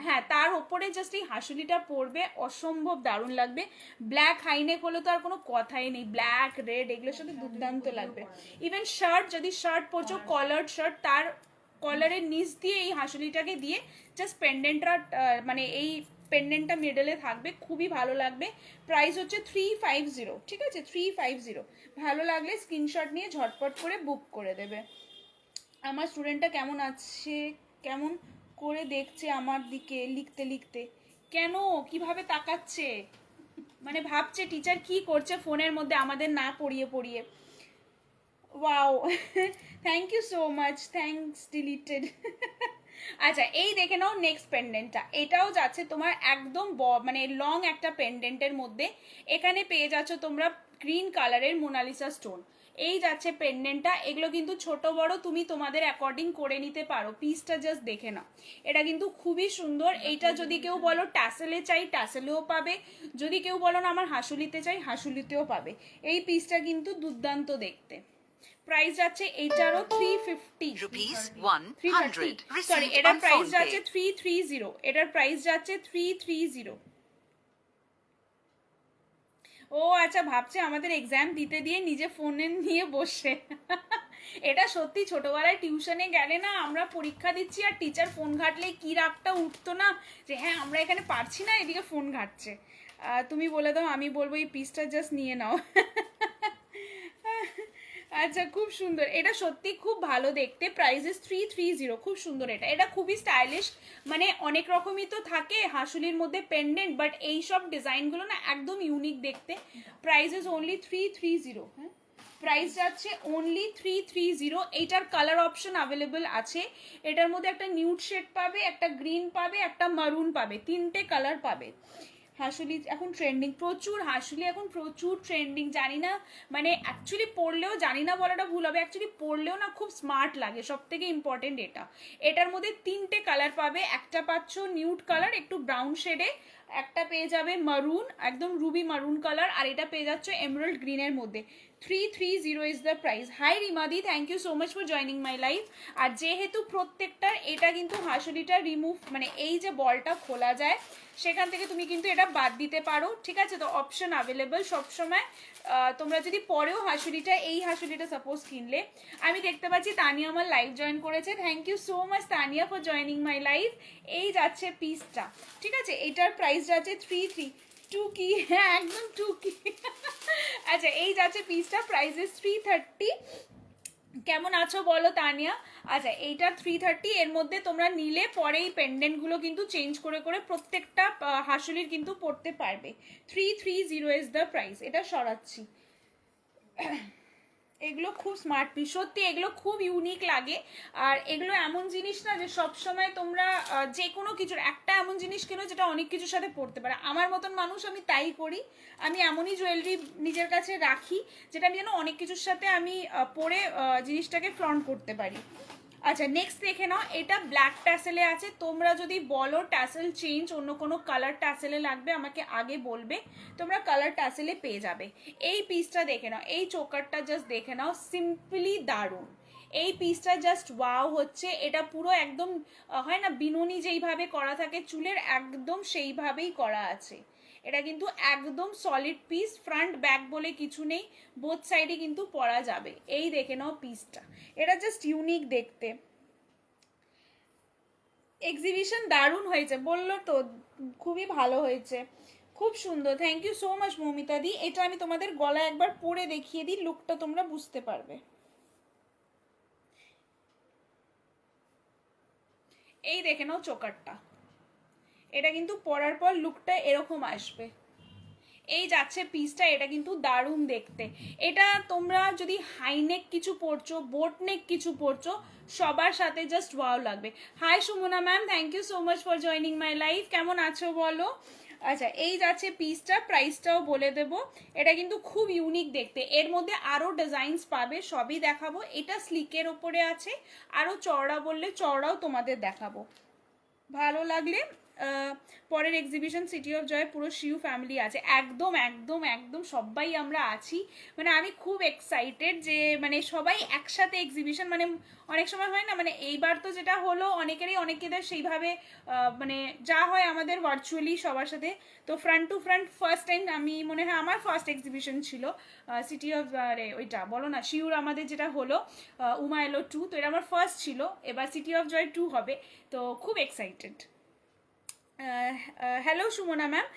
হ্যাঁ তার ওপরে জাস্ট এই হাঁসুলিটা পরবে, অসম্ভব দারুণ লাগবে। ব্ল্যাক হাইনেক হলে তো আর কোনো কথাই নেই, ব্ল্যাক রেড এগুলোর সাথে দুর্দান্ত লাগবে। ইভেন শার্ট, যদি শার্ট পরছো কলার্ড শার্ট, তার কলারের নিচ দিয়ে এই হাঁসুলিটাকে দিয়ে জাস্ট পেন্ডেন্টটা মানে এই পেন্ডেন্টটা মিডলে থাকবে, খুবই ভালো লাগবে। প্রাইস হচ্ছে 350, ঠিক আছে 350। ভালো লাগলে স্ক্রিনশট নিয়ে ঝটপট করে বুক করে দেবে। আমার স্টুডেন্টটা কেমন আছে, কেমন করে দেখছে আমার দিকে লিখতে লিখতে, কেন কিভাবে তাকাচ্ছে, মানে ভাবছে টিচার কি করছে ফোনের মধ্যে আমাদের না পড়িয়ে পড়িয়ে। Wow, thank you so much, thanks deleted. আচ্ছা, এই দেখে নাও নেক্সট পেন্ডেন্টটা, এটাও যাচ্ছে তোমার একদম মানে লং একটা পেন্ডেন্টের মধ্যে। এখানে পেয়ে যাচ্ছ তোমরা গ্রিন কালারের মোনালিসা স্টোন। এই যাচ্ছে পেন্ডেন্টটা, এগুলো কিন্তু ছোট বড় তুমি তোমাদের অ্যাকর্ডিং করে নিতে পারো। পিসটা জাস্ট দেখে নাও, এটা কিন্তু খুবই সুন্দর। এইটা যদি কেউ বলো ট্যাসেলে চাই, ট্যাসেলেও পাবে, যদি কেউ বলো না আমার হাঁসুলিতে চাই, হাঁসুলিতেও পাবে। এই পিসটা কিন্তু দুর্দান্ত দেখতে। প্রাইস যাচ্ছে এইটারও 350 rupees 100 সরি, received এটার on প্রাইস phone যাচ্ছে pay 330, এটার প্রাইস যাচ্ছে 330। ও আচ্ছা, ভাবছে আমাদের এক্সাম দিতে দিয়ে নিজে ফোনে নিয়ে বসে। এটা সত্যি, ছোটবেলায় টিউশনে গেলে না আমরা পরীক্ষা দিচ্ছি আর টিচার ফোন ঘাটলে কি রাগটা উঠতো না, যে হ্যাঁ আমরা এখানে পারছি না, এদিকে ফোন ঘাটছে। তুমি বলে দাও, আমি বলবো এই পিসটা জাস্ট নিয়ে নাও। আচ্ছা, খুব সুন্দর, এটা সত্যি খুব ভালো দেখতে। প্রাইসেস 330, খুব সুন্দর। এটা এটা খুবই স্টাইলিশ, মানে অনেক রকমই তো থাকে হাঁসুলির মধ্যে পেন্ডেন্ট, বাট এইসব ডিজাইনগুলো না একদম ইউনিক দেখতে। প্রাইসেস অনলি 330, হ্যাঁ প্রাইস যাচ্ছে অনলি 330। এইটার কালার অপশন অ্যাভেলেবল আছে। এটার মধ্যে একটা নিউড শেড পাবে, একটা গ্রিন পাবে, একটা মারুন পাবে, তিনটে কালার পাবে। হাঁসুলি এখন ট্রেন্ডিং, প্রচুর হাঁসুলি এখন প্রচুর ট্রেন্ডিং। জানি না মানে অ্যাকচুয়ালি পরলেও, জানি না বলাটা ভুল হবে, অ্যাকচুয়ালি পরলেও না খুব স্মার্ট লাগে, সব থেকে ইম্পর্টেন্ট এটা। এটার মধ্যে তিনটে কালার পাবে, একটা পাচ্ছ নিউড কালার একটু ব্রাউন শেডে, একটা পেয়ে যাবে মারুন একদম রুবি মারুন কালার, আর এটা পেয়ে যাচ্ছে এমরাল্ড গ্রিনের মধ্যে। 330 ইজ দ্য প্রাইস। হাই রিমাদি, thank you so much for joining my live. আর যেহেতু প্রত্যেকটার এটা কিন্তু হাঁসুলিটা রিমুভ, মানে এই যে বলটা খোলা যায় সেখান থেকে তুমি কিন্তু এটা বাদ দিতে পারো, ঠিক আছে? তো অপশন অ্যাভেলেবল সবসময়। তোমরা যদি পরেও হাঁসুলিটা, এই হাঁসুলিটা সাপোজ কিনলে, আমি দেখতে পাচ্ছি তানিয়া আমার লাইভ জয়েন করেছে, thank you so much Tania for joining my life. এই যাচ্ছে পিসটা, ঠিক আছে, এটার প্রাইস যাচ্ছে 33। টুকি, হ্যাঁ একদম টুকি। আচ্ছা, এই যাচ্ছে পিসটা, প্রাইসেস 330। কেমন আছো বলো তানিয়া? আচ্ছা, এইটা 330, এর মধ্যে তোমরা নিলে পরে এই পেন্ডেন্টগুলো কিন্তু চেঞ্জ করে করে প্রত্যেকটা হাঁসুলির কিন্তু পড়তে পারবে। 330 ইজ দ্য প্রাইস। এটা সরাচ্ছি। এগুলো খুব স্মার্ট পিস, সত্যি এগুলো খুব ইউনিক লাগে। আর এগুলো এমন জিনিস না যে সব সময় তোমরা যে কোনো কিছুর একটা এমন জিনিস কেনো যেটা অনেক কিছুর সাথে পড়তে পারে। আমার মতন মানুষ আমি তাই করি, আমি এমনই জুয়েলারি নিজের কাছে রাখি যেটা আমি যেন অনেক কিছুর সাথে আমি পরে জিনিসটাকে ফ্লন্ট করতে পারি। আচ্ছা নেক্সট দেখে নাও, এটা ব্ল্যাক ট্যাসেলে আছে। তোমরা যদি বলো ট্যাসেল চেঞ্জ অন্য কোনো কালার ট্যাসেলে লাগবে আমাকে আগে বলবে, তোমরা কালার ট্যাসেলে পেয়ে যাবে। এই পিসটা দেখে নাও, এই চোকারটা জাস্ট দেখে নাও, সিম্পলি দারুণ। এই পিসটা জাস্ট ওয়াও হচ্ছে। এটা পুরো একদম হয় না বিনুনি যেইভাবে করা থাকে চুলের, একদম সেইভাবেই করা আছে। এটা কিন্তু একদম সলিড পিস, ফ্রন্ট ব্যাক বলে কিছু নেই, বোথ সাইডে কিন্তু পরা যাবে। এই দেখে নাও পিসটা, এটা জাস্ট ইউনিক দেখতে। এক্সিবিশন দারুণ হয়েছে, বললো তো খুবই ভালো হয়েছে, খুব সুন্দর। Thank you so much Moumita di. এটা আমি তোমাদের গলায় একবার পরে দেখিয়ে দিই, লুকটা তোমরা বুঝতে পারবে। এই দেখে নাও চোকারটা, এটা কিন্তু পরার পর লুকটা এরকম আসবে। এই যাচ্ছে পিসটা, এটা কিন্তু দারুণ দেখতে। এটা তোমরা যদি হাইনেক কিছু পরছো, বোট নেক কিছু পরছো, সবার সাথে জাস্ট ওয়াও লাগবে। Hi Sumana ma'am, thank you so much for joining my life. কেমন আছো বলো? আচ্ছা এই যাচ্ছে পিসটা, প্রাইসটাও বলে দেব। এটা কিন্তু খুব ইউনিক দেখতে, এর মধ্যে আরও ডিজাইনস পাবে, সবই দেখাবো। এটা স্লিকের ওপরে আছে, আরও চওড়া বললে চওড়াও তোমাদের দেখাবো। ভালো লাগলে পরের এক্সিবিশন সিটি অফ জয় পুরো শিউ ফ্যামিলি আছে, একদম একদম একদম সবাই আমরা আছি। মানে আমি খুব এক্সাইটেড যে মানে সবাই একসাথে এক্সিবিশন, মানে অনেক সময় হয় না, মানে এইবার তো যেটা হলো অনেকেরই অনেকেদের সেইভাবে মানে যা হয় আমাদের ভার্চুয়ালি সবার সাথে, তো front to front first time আমি মনে হয় আমার ফার্স্ট এক্সিবিশন ছিল সিটি অফ ওইটা বলো না শিউর আমাদের যেটা হলো উমা এলো 2, তো এটা আমার ফার্স্ট ছিল, এবার সিটি অফ জয় 2 হবে, তো খুব এক্সাইটেড। হ্যালো সুমনা ম্যাম,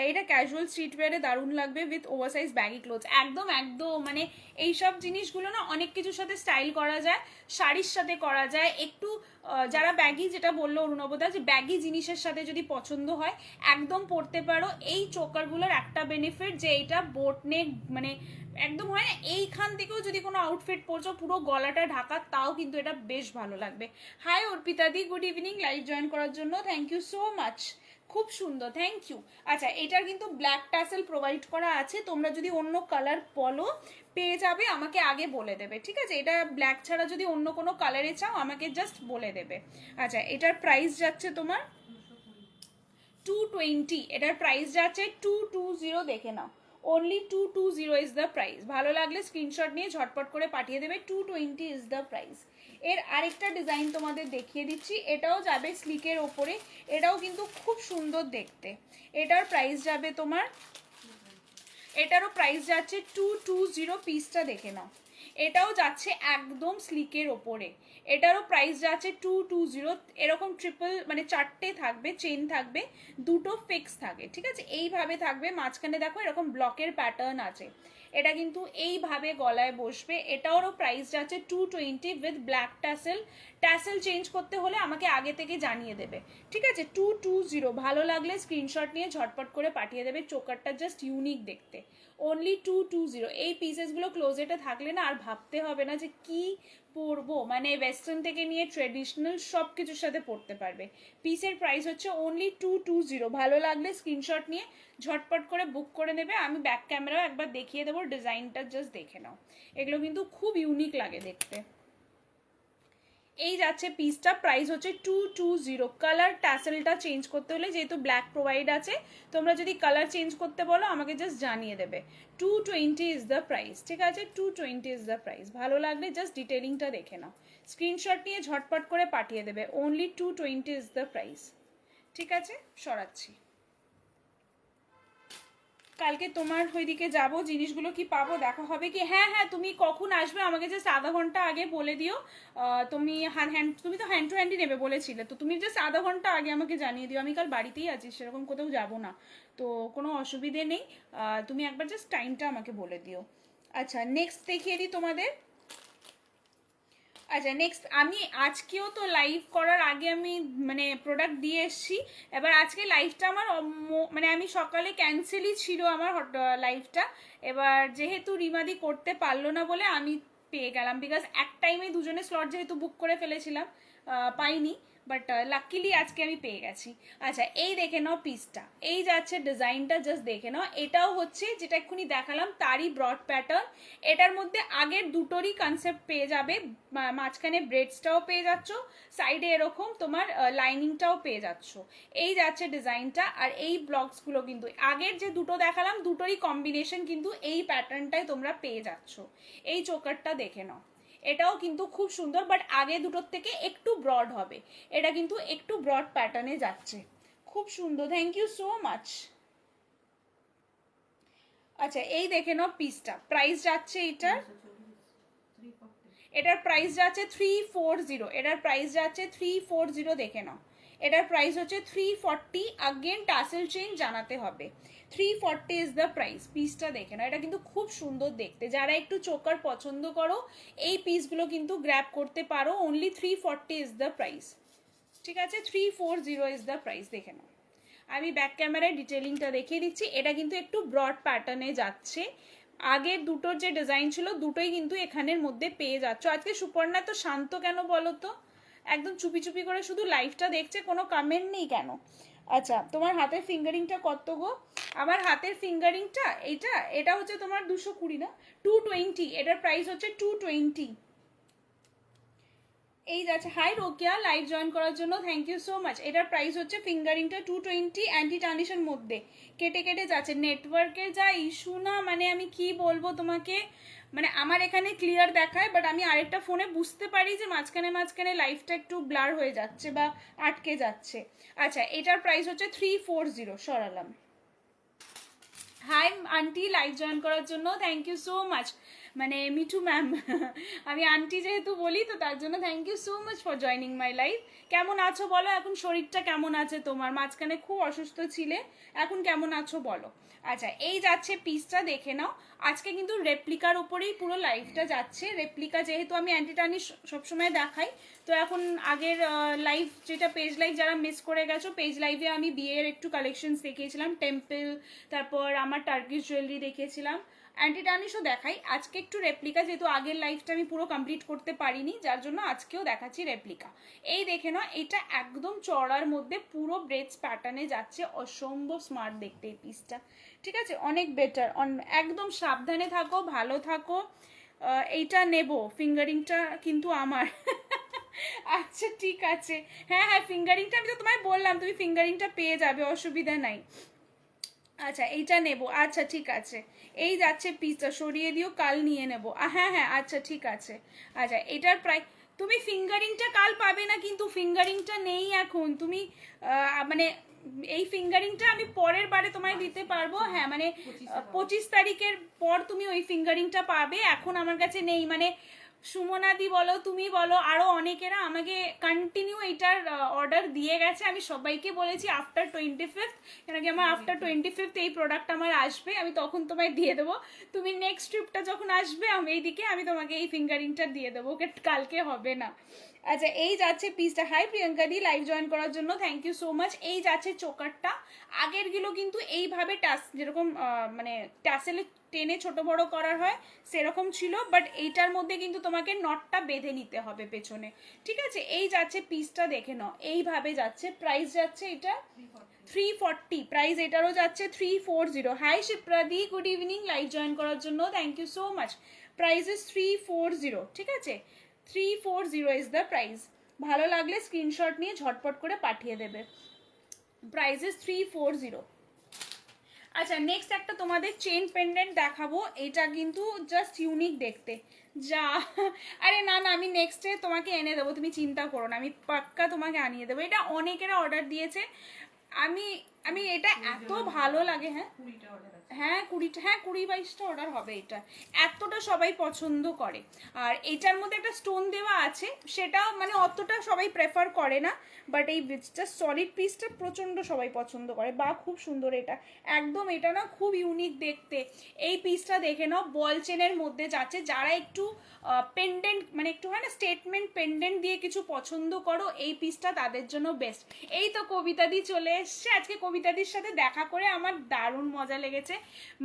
এটা ক্যাজুয়াল স্ট্রিটওয়্যারে দারুণ লাগবে উইথ ওভারসাইজ ব্যাগি ক্লোথস। একদম একদম, মানে এইসব জিনিসগুলো না অনেক কিছুর সাথে স্টাইল করা যায়, শাড়ির সাথে করা যায় একটু। যারা ব্যাগি, যেটা বললো অরুণবদা যে ব্যাগি জিনিসের সাথে যদি পছন্দ হয় একদম পরতে পারো। এই চোকারগুলোর একটা বেনিফিট যে এটা বোট নেক, মানে একদম হয় না, এইখান থেকেও যদি কোনো আউটফিট পরছো পুরো গলাটা ঢাকা, তাও কিন্তু এটা বেশ ভালো লাগবে। হাই অর্পিতা দি, গুড ইভিনিং, লাইভ জয়েন করার জন্য থ্যাংক ইউ সো মাচ, খুব সুন্দর, থ্যাংক ইউ। আচ্ছা এটার কিন্তু ব্ল্যাক ট্যাসেল প্রোভাইড করা আছে, তোমরা যদি অন্য কালার বলো পেয়ে যাবে, আমাকে আগে বলে দেবে, ঠিক আছে? এটা ব্ল্যাক ছাড়া যদি অন্য কোনো কালারে চাও আমাকে জাস্ট বলে দেবে। আচ্ছা এটার প্রাইস যাচ্ছে তোমার 220, এটার প্রাইস যাচ্ছে 220, দেখে নাও, অনলি 220 ইজ দ্য প্রাইস। ভালো লাগলে স্ক্রিনশট নিয়ে ঝটপট করে পাঠিয়ে দেবে, 220 ইজ দ্য প্রাইস। এর আরেকটা ডিজাইন তোমাদের দেখিয়ে দিচ্ছি, এটাও যাবে স্লিকের ওপরে, এটাও কিন্তু খুব সুন্দর দেখতে। এটার প্রাইস যাবে তোমার, এটারও প্রাইস যাচ্ছে 220, পিসটা দেখে নাও, এটাও যাচ্ছে একদম স্লিকের ওপরে, এটারও প্রাইস যাচ্ছে 220। এরকম ট্রিপল মানে চারটে থাকবে, চেন থাকবে, দুটো ফিক্স থাকে, ঠিক আছে? এইভাবে থাকবে, মাঝখানে দেখো এরকম ব্লকের প্যাটার্ন আছে, এটা কিন্তু এইভাবে গলায় বসবে। এটারও প্রাইস যাচ্ছে 220 with black tassel. Tassel change করতে হলে আমাকে আগে থেকে জানিয়ে দেবে, ঠিক আছে? 220, ভালো লাগলে স্ক্রিনশট নিয়ে ঝটপট করে পাঠিয়ে দেবে। চোকারটা জাস্ট ইউনিক দেখতে, অনলি 220। এই পিসেসগুলো ক্লোজেটে থাকলে না আর ভাবতে হবে না যে কি পরবো, মানে ওয়েস্টার্ন থেকে নিয়ে ট্রেডিশনাল সব কিছুর সাথে পরতে পারবে। পিসের প্রাইস হচ্ছে অনলি 220, ভালো লাগলে স্ক্রিনশট নিয়ে ঝটপট করে বুক করে নেবে। আমি ব্যাক ক্যামেরাও একবার দেখিয়ে দেবো, ডিজাইনটা জাস্ট দেখে নাও, এগুলো কিন্তু খুব ইউনিক লাগে দেখতে। এই যাচ্ছে পিসটা, প্রাইস হচ্ছে 220। কালার ট্যাসেলটা চেঞ্জ করতে হলে যেহেতু ব্ল্যাক প্রোভাইড আছে, তোমরা যদি কালার চেঞ্জ করতে বলো আমাকে জাস্ট জানিয়ে দেবে। 220 ইজ দ্য প্রাইস, ঠিক আছে? 220 ইজ দ্য প্রাইস। ভালো লাগলে জাস্ট ডিটেলিংটা দেখে নাও, স্ক্রিনশট নিয়ে ঝটপট করে পাঠিয়ে দেবে, অনলি 220 ইজ দ্য প্রাইস, ঠিক আছে? সরাচ্ছি। কালকে তোমার ওইদিকে যাব, জিনিসগুলো কি পাবো, দেখা হবে কি? হ্যাঁ হ্যাঁ, তুমি কখন আসবে আমাকে জাস্ট আধা ঘন্টা আগে বলে দিও। তুমি তো হ্যান্ড টু হ্যান্ডই নেবে বলেছিলে, তো তুমি জাস্ট আধা ঘন্টা আগে আমাকে জানিয়ে দিও। আমি কাল বাড়িতেই আছি, সেরকম কোথাও যাব না, তো কোনো অসুবিধে নেই। তুমি একবার জাস্ট টাইমটা আমাকে বলে দিও। আচ্ছা নেক্সট দেখিয়ে দিই তোমাদের। আচ্ছা নেক্সট, আমি আজকেও তো লাইভ করার আগে আমি মানে প্রোডাক্ট দিয়ে এসেছি। এবার আজকে লাইভটা আমার মানে আমি সকালে ক্যান্সেলই ছিল আমার লাইভটা, এবার যেহেতু রিমাদি করতে পারলো না বলে আমি পেয়ে গেলাম, বিকজ এক টাইমে দুজনে স্লট যেহেতু বুক করে ফেলেছিলাম, পাইনি, বাট লাকিলি আজকে আমি পেয়ে গেছি। আচ্ছা এই দেখে নাও পিসটা, এই যাচ্ছে ডিজাইনটা, জাস্ট দেখে নাও। এটাও হচ্ছে যেটা এক্ষুনি দেখালাম তারই ব্রড প্যাটার্ন। এটার মধ্যে আগের দুটোরই কনসেপ্ট পেয়ে যাবে, মাঝখানে ব্রেডসটাও পেয়ে যাচ্ছ, সাইডে এরকম তোমার লাইনিংটাও পেয়ে যাচ্ছ। এই যাচ্ছে ডিজাইনটা। আর এই ব্লকসগুলো কিন্তু আগের যে দুটো দেখালাম দুটোরই কম্বিনেশন কিন্তু এই প্যাটার্নটাই তোমরা পেয়ে যাচ্ছ। এই চোকারটা দেখে নাও, এটাও কিন্তু খুব সুন্দর, বাট আগে দুটোর থেকে একটু ব্রড হবে, এটা কিন্তু একটু ব্রড প্যাটার্নে যাচ্ছে, খুব সুন্দর। Thank you so much. আচ্ছা এই দেখে নাও পিসটা, প্রাইস যাচ্ছে এটার প্রাইস যাচ্ছে 340, এটার প্রাইস যাচ্ছে 340, দেখে নাও। এটার প্রাইস হচ্ছে 340, আগেন টাসেল চেইন জানাতে হবে। 340 ইজ দ্য প্রাইস। পিসটা দেখে নাও, এটা কিন্তু খুব সুন্দর দেখতে। যারা একটু চোকার পছন্দ করো এই পিসগুলো কিন্তু গ্র্যাব করতে পারো। অনলি 340 ইজ দ্য প্রাইস, ঠিক আছে? 340 ইজ দ্য প্রাইস, দেখে নাও। আমি ব্যাক ক্যামেরায় ডিটেলিংটা দেখিয়ে দিচ্ছি। এটা কিন্তু একটু ব্রড প্যাটার্নে যাচ্ছে, আগের দুটোর যে ডিজাইন ছিল দুটোই কিন্তু এখানের মধ্যে পেয়ে যাচ্ছ। আজকে সুপর্ণা তো শান্ত কেন বলো তো, একদম চুপি চুপি করে শুধু লাইভটা দেখছে, কোনো কমেন্ট নেই কেন? আচ্ছা তোমার হাতের ফিঙ্গারিংটা কত গো? আমার হাতের ফিঙ্গারিংটা এটা হচ্ছে তোমার 220 না 220, এটার প্রাইস হচ্ছে 220। এই যাচ্ছে, হাই রোকিয়া, লাইভ জয়েন করার জন্য থ্যাংক ইউ সো মাচ। এটার প্রাইস হচ্ছে ফিঙ্গারিংটা 220, অ্যান্টি টার্নিশের মধ্যে। কেটে কেটে যাচ্ছে, নেটওয়ার্কের যা ইস্যু না, মানে আমি কি বলবো তোমাকে, মানে আমার এখানে ক্লিয়ার দেখায়, বাট আমি আরেকটা ফোনে বুঝতে পারি যে মাঝখানে মাঝখানে লাইফটা একটু ব্লার হয়ে যাচ্ছে বা আটকে যাচ্ছে। আচ্ছা এটার প্রাইস হচ্ছে 340, সরালাম। হাই আন্টি, লাইভ জয়েন করার জন্য থ্যাংক ইউ সো মাচ। মানে মিঠু ম্যাম, আমি আন্টি যেহেতু বলি তো তার জন্য thank you so much for joining my live. কেমন আছো বলো, এখন শরীরটা কেমন আছে তোমার? মাঝখানে খুব অসুস্থ ছিলে, এখন কেমন আছো বলো। আচ্ছা এই যাচ্ছে পিসটা, দেখে নাও। আজকে কিন্তু রেপ্লিকার উপরেই পুরো লাইভটা যাচ্ছে। রেপ্লিকা যেহেতু আমি অ্যান্টি টার্নিশ সবসময় দেখাই, তো এখন আগের লাইভ যেটা পেজ লাইভ যারা মিস করে গেছো, পেজ লাইভে আমি বিয়ের একটু কালেকশনস দেখিয়েছিলাম, টেম্পল, তারপর আমার টার্কিশ জুয়েলারি দেখিয়েছিলাম, অ্যান্টি টার্নিশও দেখাই। আজকে একটু রেপ্লিকা, যেহেতু আগের লাইফটা আমি পুরো কমপ্লিট করতে পারিনি, যার জন্য আজকেও দেখাচ্ছি রেপ্লিকা। এই দেখে নাও, এটা একদম চড়ার মধ্যে পুরো ব্রেডস প্যাটার্নে যাচ্ছে, অসম্ভব স্মার্ট দেখতে এই পিসটা, ঠিক আছে? অনেক বেটার, একদম সাবধানে থাকো, ভালো থাকো। এইটা নেব, ফিঙ্গারিংটা কিন্তু আমার। আচ্ছা ঠিক আছে, হ্যাঁ হ্যাঁ ফিঙ্গারিংটা আমি তো তোমায় বললাম, তুমি ফিঙ্গারিংটা পেয়ে যাবে, অসুবিধা নাই। আচ্ছা এইটা নেব, আচ্ছা ঠিক আছে। এই যাচ্ছে পিসটা, সরিয়ে দিও, কাল নিয়ে নেব। হ্যাঁ হ্যাঁ আচ্ছা ঠিক আছে। আচ্ছা এটার প্রাইস, তুমি ফিঙ্গারিংটা কাল পাবে না, কিন্তু ফিঙ্গারিংটা নেই এখন। তুমি মানে এই ফিঙ্গারিংটা আমি পরের বারে তোমায় দিতে পারবো, হ্যাঁ মানে 25 তারিখের পর তুমি ওই ফিঙ্গারিংটা পাবে, এখন আমার কাছে নেই। মানে সুমনাদি বলো, তুমি বলো, আরো অনেকেরা আমাকে কন্টিনিউ এইটার অর্ডার দিয়ে গেছে। আমি সবাইকে বলেছি আফটার 25, কেন কি আমার আফটার 25 এই প্রোডাক্ট আমার আসবে, আমি তখন তোমায় দিয়ে দেবো। তুমি নেক্সট ট্রিপটা যখন আসবে আমি এইদিকে, আমি তোমাকে এই ফিঙ্গারিংটা দিয়ে দেবো, ওকে কালকে হবে না। আচ্ছা এই যাচ্ছে পিসটা। হাই প্রিয়াঙ্কা দি, লাইভ জয়েন করার জন্য থ্যাংক ইউ সো মাচ। এই যাচ্ছে চোকারটা, আগেরগুলো কিন্তু এইভাবে যেরকম মানে টাসেলে টেনে ছোট বড় করার হয় সেরকম ছিল, বাট এইটার মধ্যে কিন্তু তোমাকে নটটা বেঁধে নিতে হবে পেছনে, ঠিক আছে? এই যাচ্ছে পিসটা, দেখে নাও, এইভাবে যাচ্ছে। প্রাইস যাচ্ছে এটা 340, প্রাইস এটারও যাচ্ছে 340। হাই শিপ্রাদি, গুড ইভিনিং, লাইভ জয়েন করার জন্য thank you so much. Price is 340, ঠিক আছে? 340 ইজ দ্য প্রাইস। ভালো লাগলে স্ক্রিনশট নিয়ে ঝটপট করে পাঠিয়ে দেবে। Price is 340। আচ্ছা নেক্সট একটা তোমাদের চেন পেন্ডেন্ট দেখাবো, এটা কিন্তু জাস্ট ইউনিক দেখতে। যা, আরে না না, আমি নেক্সটে তোমাকে এনে দেবো, তুমি চিন্তা করো না, আমি পাক্কা তোমাকে আনিয়ে দেবো। এটা অনেকেরা অর্ডার দিয়েছে, আমি আমি এটা এত ভালো লাগে। হ্যাঁ হ্যাঁ 20-22টা অর্ডার হবে। এটা এতটা সবাই পছন্দ করে, আর এটার মধ্যে একটা স্টোন দেওয়া আছে, সেটা মানে অতটা সবাই প্রেফার করে না, বাট এই জাস্ট সলিড পিসটা প্রচণ্ড সবাই পছন্দ করে। বা খুব সুন্দর এটা, একদম এটা না খুব ইউনিক দেখতে। এই পিসটা দেখে নাও, বল চেনের মধ্যে যাচ্ছে। যারা একটু পেন্ডেন্ট মানে একটু হয় না স্টেটমেন্ট পেন্ডেন্ট দিয়ে কিছু পছন্দ করো, এই পিসটা তাদের জন্য বেস্ট। এই তো কবিতা দি চলে এসছে, আজকে কবিতাদির সাথে দেখা করে আমার দারুণ মজা লেগেছে।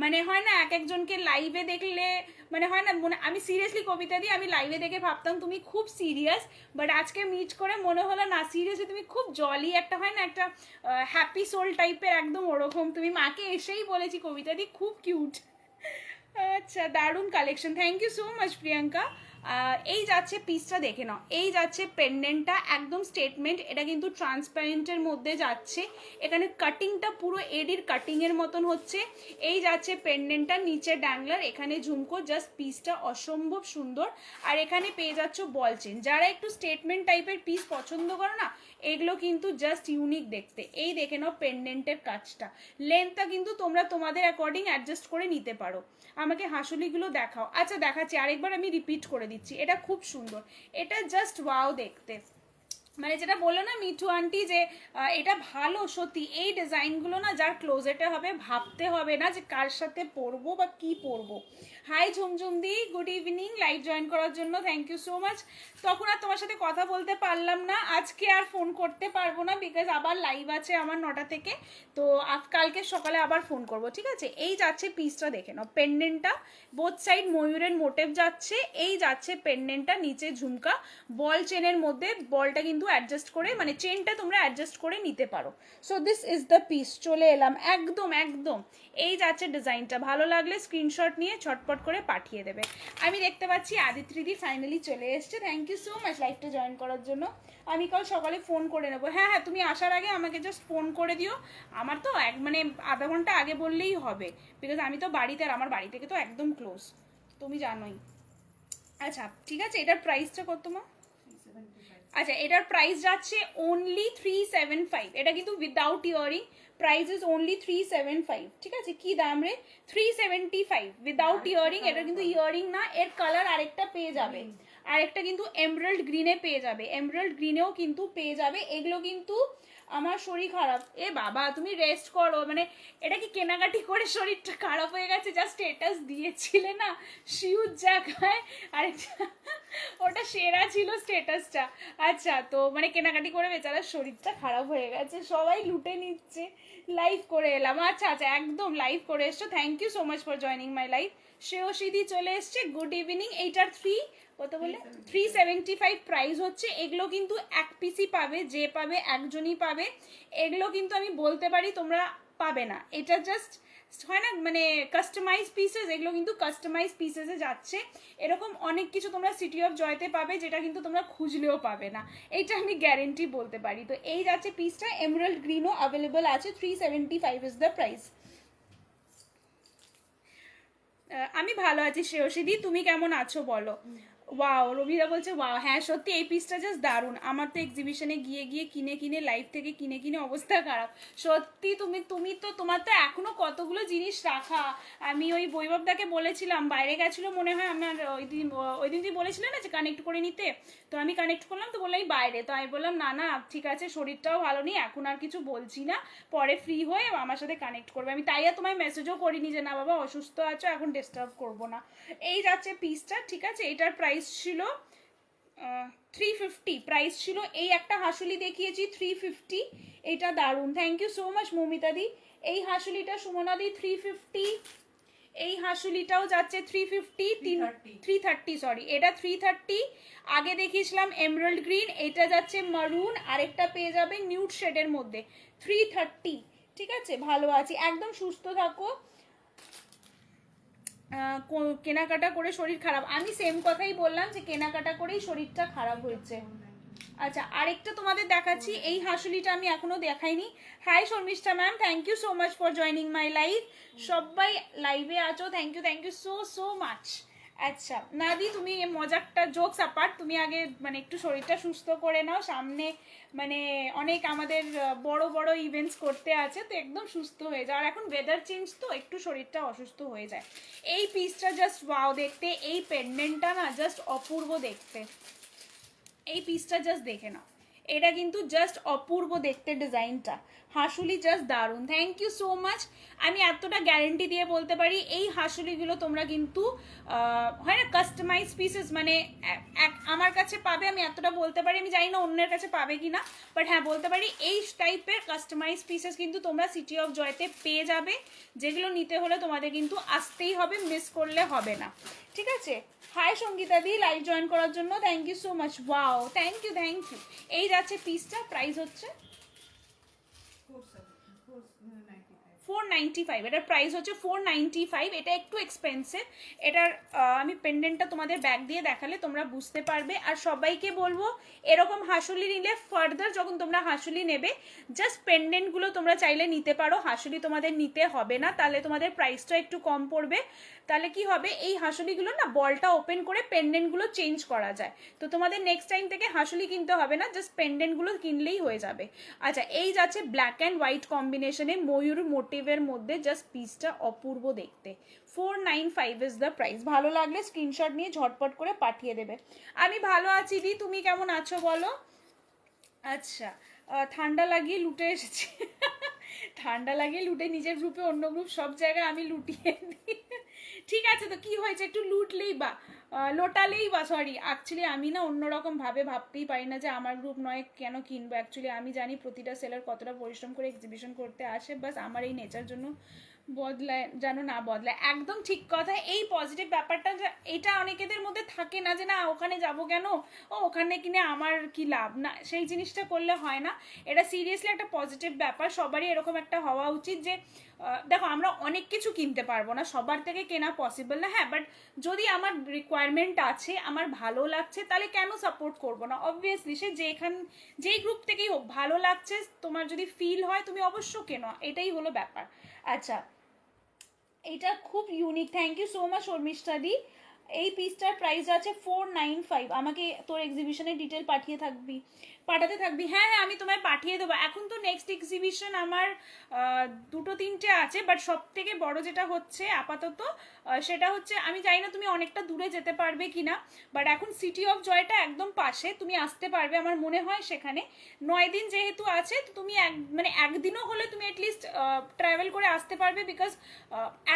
মানে হয় না এক একজনকে লাইভে দেখলে মানে হয় না মনে, আমি সিরিয়াসলি কবিতাদি আমি লাইভে দেখে ভাবতাম তুমি খুব সিরিয়াস, বাট আজকে মিট করে মনে হলো না সিরিয়াসলি তুমি খুব জলি একটা হয় না একটা হ্যাপি সোল টাইপের, একদম ওরকম। তুমি মাকে এসেই বলেছি কবিতাদি খুব কিউট। আচ্ছা দারুণ collection, thank you so much Priyanka. এই যাচ্ছে পিসটা দেখে নাও, এই যাচ্ছে পেন্ডেন্টটা একদম স্টেটমেন্ট, এটা কিন্তু ট্রান্সপারেন্টের মধ্যে যাচ্ছে, এখানে কাটিংটা পুরো এডির কাটিংয়ের মতন হচ্ছে। এই যাচ্ছে পেন্ডেন্টটা, নিচে ড্যাংলার, এখানে ঝুমকো, জাস্ট পিসটা অসম্ভব সুন্দর। আর এখানে পেয়ে যাচ্ছ বল চেন। যারা একটু স্টেটমেন্ট টাইপের পিস পছন্দ করো না, এগুলো কিন্তু জাস্ট ইউনিক দেখতে। এই দেখে নাও পেন্ডেন্টের কাজটা, লেন্থটা কিন্তু তোমরা তোমাদের অ্যাকর্ডিং অ্যাডজাস্ট করে নিতে পারো। আমাকে হাসুলিগুলো দেখাও। আচ্ছা দেখাচ্ছি, আরেকবার আমি রিপিট করে দিচ্ছি, এটা খুব সুন্দর, এটা জাস্ট ওয়াও দেখতে। মানে যেটা বললো না মিঠু আন্টি যে এটা ভালো, সত্যি এই ডিজাইনগুলো না যার ক্লোজেটে হবে ভাবতে হবে না যে কার সাথে পরবো বা কি পরবো। হাই ঝুমঝুম দি, গুড ইভিনিং, লাইভ জয়েন করার জন্য থ্যাংক ইউ সো মাচ। তখন আর তোমার সাথে কথা বলতে পারলাম না, আজকে আর ফোন করতে পারবো না বিকজ আবার লাইভ আছে আমার 9টা থেকে, তো কালকে সকালে আবার ফোন করব, ঠিক আছে। এই যাচ্ছে পিসটা দেখে নাও, পেন্ডেন্টটা বোথ সাইড ময়ূরের মোটিভ যাচ্ছে, এই যাচ্ছে পেন্ডেন্টটা, নিচে ঝুমকা, বল চেনের মধ্যে, বলটা কিন্তু অ্যাডজাস্ট করে মানে চেনটা তোমরা অ্যাডজাস্ট করে নিতে পারো। So this is the piece, চলে এলাম একদম একদম। এই যাচ্ছে ডিজাইনটা, ভালো লাগলে স্ক্রিনশট নিয়ে ছটপট করে পাঠিয়ে দেবে। আমি দেখতে পাচ্ছি আদিত্রিদি ফাইনালি চলে এসছে, থ্যাংক ইউ সো মাচ লাইভটা জয়েন করার জন্য। আমি কাল সকালে ফোন করে নেবো। হ্যাঁ হ্যাঁ, তুমি আসার আগে আমাকে জাস্ট ফোন করে দিও, আমার তো মানে আধা ঘন্টা আগে বললেই হবে, বিকজ আমি তো বাড়িতে, আর আমার বাড়ি থেকে তো একদম ক্লোজ, তুমি জানোই। আচ্ছা ঠিক আছে, এটার প্রাইসটা কত মা? আচ্ছা এটার প্রাইস যাচ্ছে অনলি 375, এটা কিন্তু without earring, price is only 375, ঠিক আছে। কি দাম রে? 375 উইদাউট ইয়ারিং, এটা কিন্তু ইয়ারিং না, এর কালার আরেকটা পেয়ে যাবে, আরেকটা কিন্তু এমরাল্ড গ্রিনে পেয়ে যাবে, এমরাল্ড গ্রিনেও কিন্তু পেয়ে যাবে। এগুলো কিন্তু আমার শরীর খারাপ, এ বাবা তুমি রেস্ট করো, মানে এটা কি কেনাকাটি করে শরীরটা খারাপ হয়ে গেছে? জাস্ট স্টেটাস দিয়েছিলে না শিউর জায়গায়, আরেকটা ওটা সেরা ছিল স্টেটাসটা। আচ্ছা তো মানে কেনাকাটি করে বেচারার শরীরটা খারাপ হয়ে গেছে, সবাই লুটে নিচ্ছে, লাইভ করে এলাম। আচ্ছা আচ্ছা একদম লাইভ করে এসছো, thank you so much for joining my live. শ্রেয়সীদি চলে এসছে, গুড ইভিনিং। এইটার কত বলে 375 প্রাইস হচ্ছে। এগুলো কিন্তু এক পিসই পাবে, যে পাবে একজনই পাবে, এগুলো কিন্তু আমি বলতে পারি তোমরা পাবে না, এটা জাস্ট হয় না মানে কাস্টমাইজ পিসেস, এগুলো কিন্তু কাস্টমাইজ পিসেসে যাচ্ছে। এরকম অনেক কিছু তোমরা সিটি অফ জয়তে পাবে যেটা কিন্তু তোমরা খুঁজলেও পাবে না, এইটা আমি গ্যারেন্টি বলতে পারি। তো এই যাচ্ছে পিসটা, এমরাল্ড গ্রিনও অ্যাভেলেবল আছে, 375 ইজ দ্য প্রাইস। আমি ভালো আছি শ্রেয়সীদি, তুমি কেমন আছো বলো? ওয়াও, রবিরা বলছে ওয়াও, হ্যাঁ সত্যি এই পিসটা জাস্ট দারুণ। আমার তো এক্সিবিশনে গিয়ে গিয়ে কিনে কিনে, লাইভ থেকে কিনে কিনে অবস্থা খারাপ সত্যি। তুমি তো তোমার তো এখনো কতগুলো জিনিস রাখা। আমি ওই বৈভবদাকে বলেছিলাম, বাইরে গেছিলো মনে হয় আমার, ওই দিন তুই বলেছিলে না যে কানেক্ট করে নিতে, তো আমি কানেক্ট করলাম, তো বললাম বাইরে, তো আমি বললাম না না ঠিক আছে, শরীরটাও ভালো নেই এখন, আর কিছু বলছি না, পরে ফ্রি হয়ে আমার সাথে কানেক্ট করবে। আমি তাই আর তোমায় মেসেজও করিনি যে না বাবা অসুস্থ আছো, এখন ডিস্টার্ব করবো না। এই যাচ্ছে পিসটা, ঠিক আছে। এটার প্রাইস ছিল 350, প্রাইস ছিল। এই একটা হাসুলি দেখিয়েছি 350, এটা দারুণ, থ্যাংক ইউ সো মাচ মৌমিতাদি। এই হাসুলিটা সুমনাদি 350, এই হাসুলিটাও যাচ্ছে 350, 330 সরি, এটা 330। আগে দেখিয়েছিলাম এমরাল্ড গ্রিন, এটা যাচ্ছে মারুন, আরেকটা পেয়ে যাবে নিউড শেডের মধ্যে, 330, ঠিক আছে। ভালো আছি, একদম সুস্থ থাকো। কেনাকাটা করে শরীর খারাপ, আমি সেম কথাই বললাম যে কেনাকাটা করেই শরীরটা খারাপ হয়েছে। আচ্ছা আরেকটা তোমাদের দেখাচ্ছি, এই হাসুলিটা আমি এখনো দেখাইনি। Hi Sharmistha ma'am, thank you so much for joining my live. সবাই লাইভে আছো, thank you so so much. আচ্ছা নাদি, তুমি মজাকটা জোকস অ্যাপার্ট, তুমি আগে মানে একটু শরীরটা সুস্থ করে নাও, সামনে মানে অনেক আমাদের বড় বড় ইভেন্টস করতে আছে, তো একদম সুস্থ হয়ে যাও। আর এখন ওয়েদার চেঞ্জ তো একটু শরীরটা অসুস্থ হয়ে যায়। এই পিসটা জাস্ট ওয়াও দেখতে, এই পেন্ডেন্টটা না জাস্ট অপূর্ব দেখতে, এই পিসটা জাস্ট দেখে নাও, এটা কিন্তু জাস্ট অপূর্ব দেখতে ডিজাইনটা। হাসুলি জাস্ট দারুণ, থ্যাংক ইউ সো মাচ। আমি এতটা গ্যারেন্টি দিয়ে বলতে পারি এই হাসুলিগুলো তোমরা কিন্তু হয় না কাস্টমাইজ পিসেস, মানে আমার কাছে পাবে, আমি এতটা বলতে পারি। আমি জানি না অন্যের কাছে পাবে কি না, বাট হ্যাঁ বলতে পারি এই টাইপের কাস্টমাইজ পিসেস কিন্তু তোমরা সিটি অফ জয়তে পেয়ে যাবে, যেগুলো নিতে হলে তোমাদের কিন্তু আসতেই হবে, মিস করলে হবে না, ঠিক আছে। Hi Sangeeta di, live join করার জন্য thank you so much. Wow, thank you thank you. এই যাচ্ছে পিসটা, প্রাইস হচ্ছে 495, এটার প্রাইস হচ্ছে 495। এটা একটু এক্সপেন্সিভ। এটার আমি পেন্ডেন্টটা তোমাদের ব্যাগ দিয়ে দেখালে তোমরা বুঝতে পারবে। আর সবাইকে বলবো এরকম হাসুলি নিলে ফার্দার যখন তোমরা হাসুলি নেবে জাস্ট পেন্ডেন্টগুলো তোমরা চাইলে নিতে পারো, হাসুলি তোমাদের নিতে হবে না, তাহলে তোমাদের প্রাইসটা একটু কম পড়বে। তাহলে কি হবে, এই হাসুলিগুলো না বলটা ওপেন করে পেন্ডেন্টগুলো চেঞ্জ করা যায়, তো তোমাদের নেক্সট টাইম থেকে হাসুলি কিনতে হবে না, জাস্ট পেন্ডেন্টগুলো কিনলেই হয়ে যাবে। আচ্ছা, এই যাচ্ছে ব্ল্যাক অ্যান্ড হোয়াইট কম্বিনেশনে ময়ূর মোটিভের মধ্যে, জাস্ট পিসটা অপূর্ব দেখতে। 495 ইজ দ্য প্রাইস। ভালো লাগলে স্ক্রিনশট নিয়ে ঝটপট করে পাঠিয়ে দেবে। আমি ভালো আছি দি, তুমি কেমন আছো বলো। আচ্ছা, ঠান্ডা লাগিয়ে লুটে এসেছি। ঠান্ডা লাগিয়ে লুটে, নিজের গ্রুপে অন্য গ্রুপ সব জায়গায় আমি লুটিয়ে দিই। ঠিক আছে, তো কি হয়েছে, একটু লুটলেই বা লোটালেই বা, সরি অ্যাকচুয়ালি আমি না অন্যরকম ভাবে ভাবতেই পারি না যে আমার গ্রুপ নয় কেন কিনবো। অ্যাকচুয়ালি আমি জানি প্রতিটা সেলার কতটা পরিশ্রম করে এক্সিবিশন করতে আসে, বাস আমার এই নেচার জন্য বদলায় যেন না বদলায়। একদম ঠিক কথা। এই পজিটিভ ব্যাপারটা এটা অনেকেদের মধ্যে থাকে না, যে না ওখানে যাব কেন, ও ওখানে কিনে আমার কি লাভ, না সেই জিনিসটা করলে হয় না। এটা সিরিয়াসলি একটা পজিটিভ ব্যাপার, সবারই এরকম একটা হওয়া উচিত যে দেখো আমরা অনেক কিছু কিনতে পারবো না, সবার থেকে কেনা পসিবল না, হ্যাঁ, বাট যদি আমার রিকোয়ারমেন্ট আছে, আমার ভালো লাগছে, তাহলে কেন সাপোর্ট করবো না। অবভিয়াসলি সে যেই গ্রুপ থেকেই হোক, ভালো লাগছে তোমার যদি ফিল হয় তুমি অবশ্য কেনো, এটাই হলো ব্যাপার। আচ্ছা, এটা খুব unique, thank you so much Sharmistha di. এই পিসটার প্রাইস আছে 495। আমাকে তোর এক্সিবিশনের ডিটেল পাঠাতে থাকবি। হ্যাঁ হ্যাঁ, আমি তোমায় পাঠিয়ে দেবো। এখন তো নেক্সট এক্সিবিশন আমার 2-3টে আছে, বাট সব থেকে বড় যেটা হচ্ছে আপাতত সেটা হচ্ছে, আমি জানি না তুমি অনেকটা দূরে যেতে পারবে কিনা, বাট এখন সিটি অফ জয়টা একদম পাশে, তুমি আসতে পারবে আমার মনে হয় সেখানে। 9 দিন যেহেতু আছে, তো তুমি মানে একদিনও হলে তুমি অ্যাটলিস্ট ট্রাভেল করে আসতে পারবে, বিকজ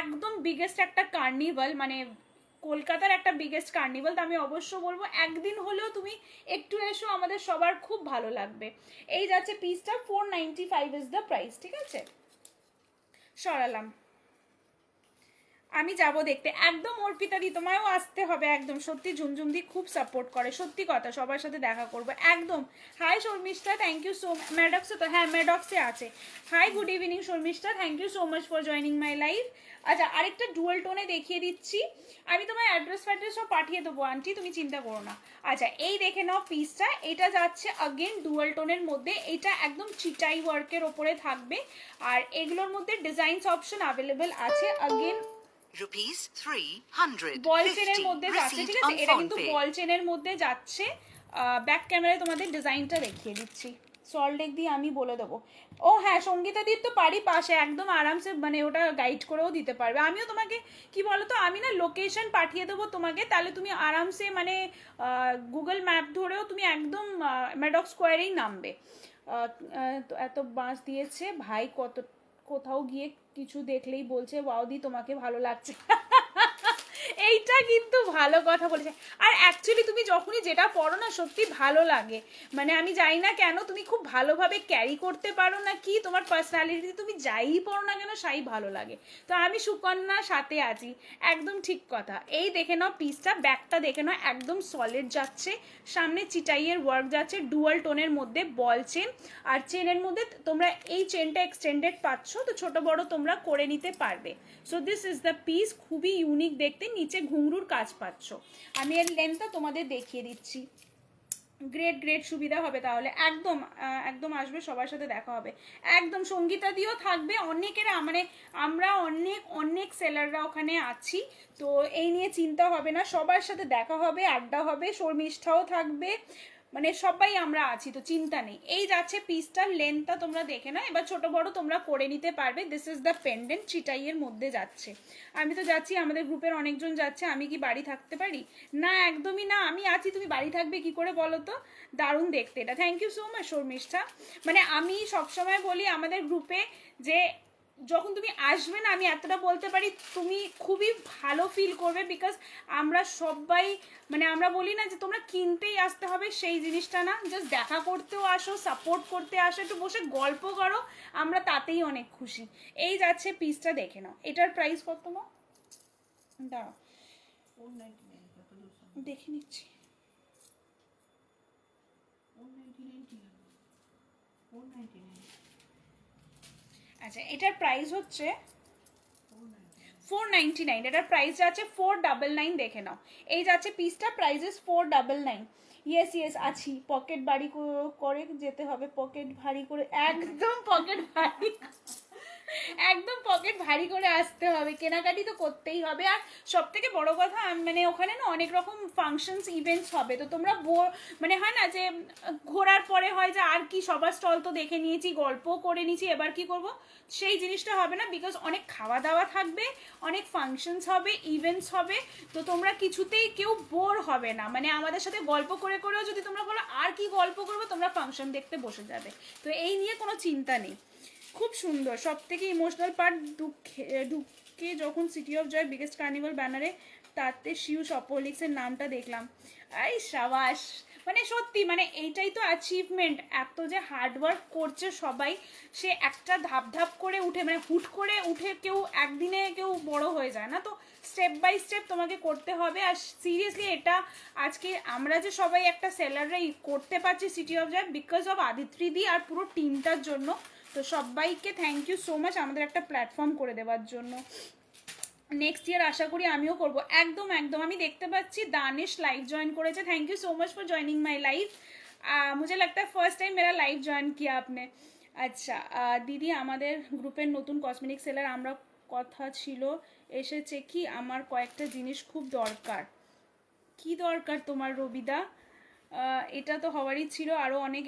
একদম বিগেস্ট একটা কার্নিভাল, মানে কলকাতার একটা বিগেস্ট কার্নিভাল, তো আমি অবশ্য বলবো একদিন হলেও তুমি একটু এসো, আমাদের সবার খুব ভালো লাগবে। এই যাচ্ছে পিসটা, 495 ইজ দ্য প্রাইস, ঠিক আছে। সরালাম, আমি যাব দেখতে। একদম অর্পিতা দি, তোমায়ও আসতে হবে একদম, সত্যি ঝুমঝুম দি খুব সাপোর্ট করে, সত্যি কথা, সবার সাথে দেখা করবো একদম। Hi Sharmistha, thank you so much. ম্যাডক্সে তো, হ্যাঁ ম্যাডক্সে আছে। Hi good evening Sharmistha, thank you so much for joining my live. আচ্ছা, আরেকটা ডুয়াল টোনে দেখিয়ে দিচ্ছি, আমি তোমার অ্যাড্রেস ফ্যাড্রেস সব পাঠিয়ে দেবো আন্টি, তুমি চিন্তা করো না। আচ্ছা, এই দেখে নাও পিসটা, এটা যাচ্ছে আগেন ডুয়াল টোনের মধ্যে, এটা একদম চিটাই ওয়ার্কের ওপরে থাকবে, আর এগুলোর মধ্যে ডিজাইনস অপশন অ্যাভেলেবেল আছে। Again Rupees 300. বল চেনের মধ্যে যাচ্ছে, Receipt ঠিক on আছে, এটা কিন্তু PhonePe. বল চেনের মধ্যে যাচ্ছে। ব্যাক ক্যামেরায় তোমাদের ডিজাইনটা দেখিয়ে দিচ্ছি, সল্ট দিয়ে আমি বলে দেবো। ও হ্যাঁ, সঙ্গীতা দির তো পারি পাশে, একদম আরামসে মানে ওটা গাইড করেও দিতে পারবে। আমিও তোমাকে কি বলতো, আমি না লোকেশন পাঠিয়ে দেবো তোমাকে, তাহলে তুমি আরামসে মানে গুগল ম্যাপ ধরেও তুমি একদম ম্যাডক স্কোয়ারেই নামবে। তো এত বাঁশ দিয়েছে ভাই, কোথাও গিয়ে কিছু দেখলেই বলছে ওয়াও দি তোমাকে ভালো লাগছে। এইটা কিন্তু ভালো কথা বলেছে। আর অ্যাকচুয়ালি তুমি যখনই যেটা পড়ো না সত্যি ভালো লাগে, মানে আমি জানি না কেন, তুমি খুব ভালোভাবে ক্যারি করতে পারো না কি, তোমার পার্সোনালিটি, তুমি যাই পড়ো না কেন সাই ভালো লাগে। তো আমি সুকন্যার সাথে আছি, একদম ঠিক কথা। এই দেখে নাও পিসটা, ব্যাকটা দেখে নাও, একদম সলিড যাচ্ছে, সামনে চিটাইয়ের ওয়ার্ক যাচ্ছে, ডুয়াল টোনের মধ্যে বল চেন, আর চেনের মধ্যে তোমরা এই চেনটা এক্সটেন্ডেড পাচ্ছ, তো ছোট বড় তোমরা করে নিতে পারবে। So this is the piece, খুবই ইউনিক দেখতে, নিচে ঘুংরুর কাজ পাচ্ছ। আমি এর লেন্থটা তোমাদের দেখিয়ে দিচ্ছি। গ্রেট গ্রেট, সুবিধা হবে তাহলে, একদম একদম আসবে, সবার সাথে দেখা হবে একদম। সঙ্গীতা দিও থাকবে, অনেকেরা মানে আমরা অনেক সেলাররা ওখানে আছি, তো এই নিয়ে চিন্তা হবে না, সবার সাথে দেখা হবে, আড্ডা হবে, শর্মিষ্ঠাও থাকবে, মানে সবাই আমরা আছি, তো চিন্তা নেই। এই যাচ্ছে পিসটার লেন্থটা তোমরা দেখে না, এবার ছোট বড় তোমরা করে নিতে পারবে। দিস ইজ দ্য পেন্ডেন্ট, চিটাইয়ের মধ্যে যাচ্ছে। আমি তো যাচ্ছি, আমাদের গ্রুপের অনেকজন যাচ্ছে, আমি কি বাড়ি থাকতে পারি? না, একদমই না, আমি আছি, তুমি বাড়ি থাকবে কি করে বলো তো? দারুণ দেখতে এটা। Thank you so much Sharmistha. মানে আমি সবসময় বলি আমাদের গ্রুপে যে যখন তুমি আসবে না, আমি এতটা বলতে পারি, তুমি খুবই ভালো ফিল করবে, বিকজ আমরা সবাই মানে আমরা বলি না যে তোমরা কিনতেই আসতে হবে, সেই জিনিসটা না, জাস্ট দেখা করতেও আসো, সাপোর্ট করতে আসো, একটু বসে গল্প করো, আমরা তাতেই অনেক খুশি। এই যাচ্ছে পিসটা, দেখে নাও। এটার প্রাইস কত মা? দাঁড়াও 499 যতদূর সম্ভব। দেখে নিচ্ছি। 499 কি হবে? 499 আচ্ছা, এটার প্রাইস হচ্ছে 499 499, এটার প্রাইস যাচ্ছে 499, দেখে নাও। এই যাচ্ছে পিসটা, প্রাইস 499। ইয়েস ইয়েস আছি, পকেট ভারী করে যেতে হবে, পকেট ভারী করে, একদম পকেট ভারী, একদম পকেট ভারী করে আসতে হবে, কেনাকাটি তো করতেই হবে। আর সব থেকে বড় কথা, মানে ওখানে না অনেক রকম ফাংশনস ইভেন্টস হবে, তো তোমরা মানে হয় না যে ঘোরার পরে হয় যে আর কি, সবার স্টল তো দেখে নিয়েছি, গল্পও করে নিয়েছি, এবার কি করব, সেই জিনিসটা হবে না, বিকজ অনেক খাওয়া দাওয়া থাকবে, অনেক ফাংশনস হবে, ইভেন্টস হবে, তো তোমরা কিছুতেই কেউ বোর হবে না। মানে আমাদের সাথে গল্প করে করেও যদি তোমরা বলো আর কি গল্প করবো, তোমরা ফাংশন দেখতে বসে যাবে, তো এই নিয়ে কোনো চিন্তা নেই। খুব সুন্দর, সব থেকে ইমোশনাল পার্ট ঢুকে যখন City of Joy biggest carnival ব্যানারে তাতে শিউ শপোলিক্সের নামটা দেখলাম। এই সাবাস, মানে সত্যি, মানে এইটাই তো অ্যাচিভমেন্ট, এত যে হার্ডওয়ার্ক করছে সবাই, সে একটা ধাপ ধাপ করে উঠে, মানে হুট করে উঠে কেউ একদিনে কেউ বড় হয়ে যায় না, তো স্টেপ বাই স্টেপ তোমাকে করতে হবে। আর সিরিয়াসলি এটা আজকে আমরা যে সবাই একটা সেলাররাই করতে পারছি city of joy, because of আদিত্রিদি আর পুরো টিমটার জন্য। তো সবাইকে থ্যাংক ইউ সো মাচ আমাদের একটা প্ল্যাটফর্ম করে দেওয়ার জন্য। নেক্সট ইয়ার আশা করি আমিও করব। একদম একদম, আমি দেখতে পাচ্ছি दानिश लाइव ज्वाइन করেছে। Thank you so much for joining my live. मुझे लगता है फर्स्ट टाइम मेरा लाइव ज्वाइन किया आपने। আচ্ছা দিদি, আমাদের গ্রুপের নতুন কসমেটিক সেলার, আমরা কথা ছিল এসেছে কি, আমার কয়েকটা জিনিস খুব দরকার। কি দরকার তোমার রবিদা? এটা তো হওয়ারই ছিল, আরও অনেক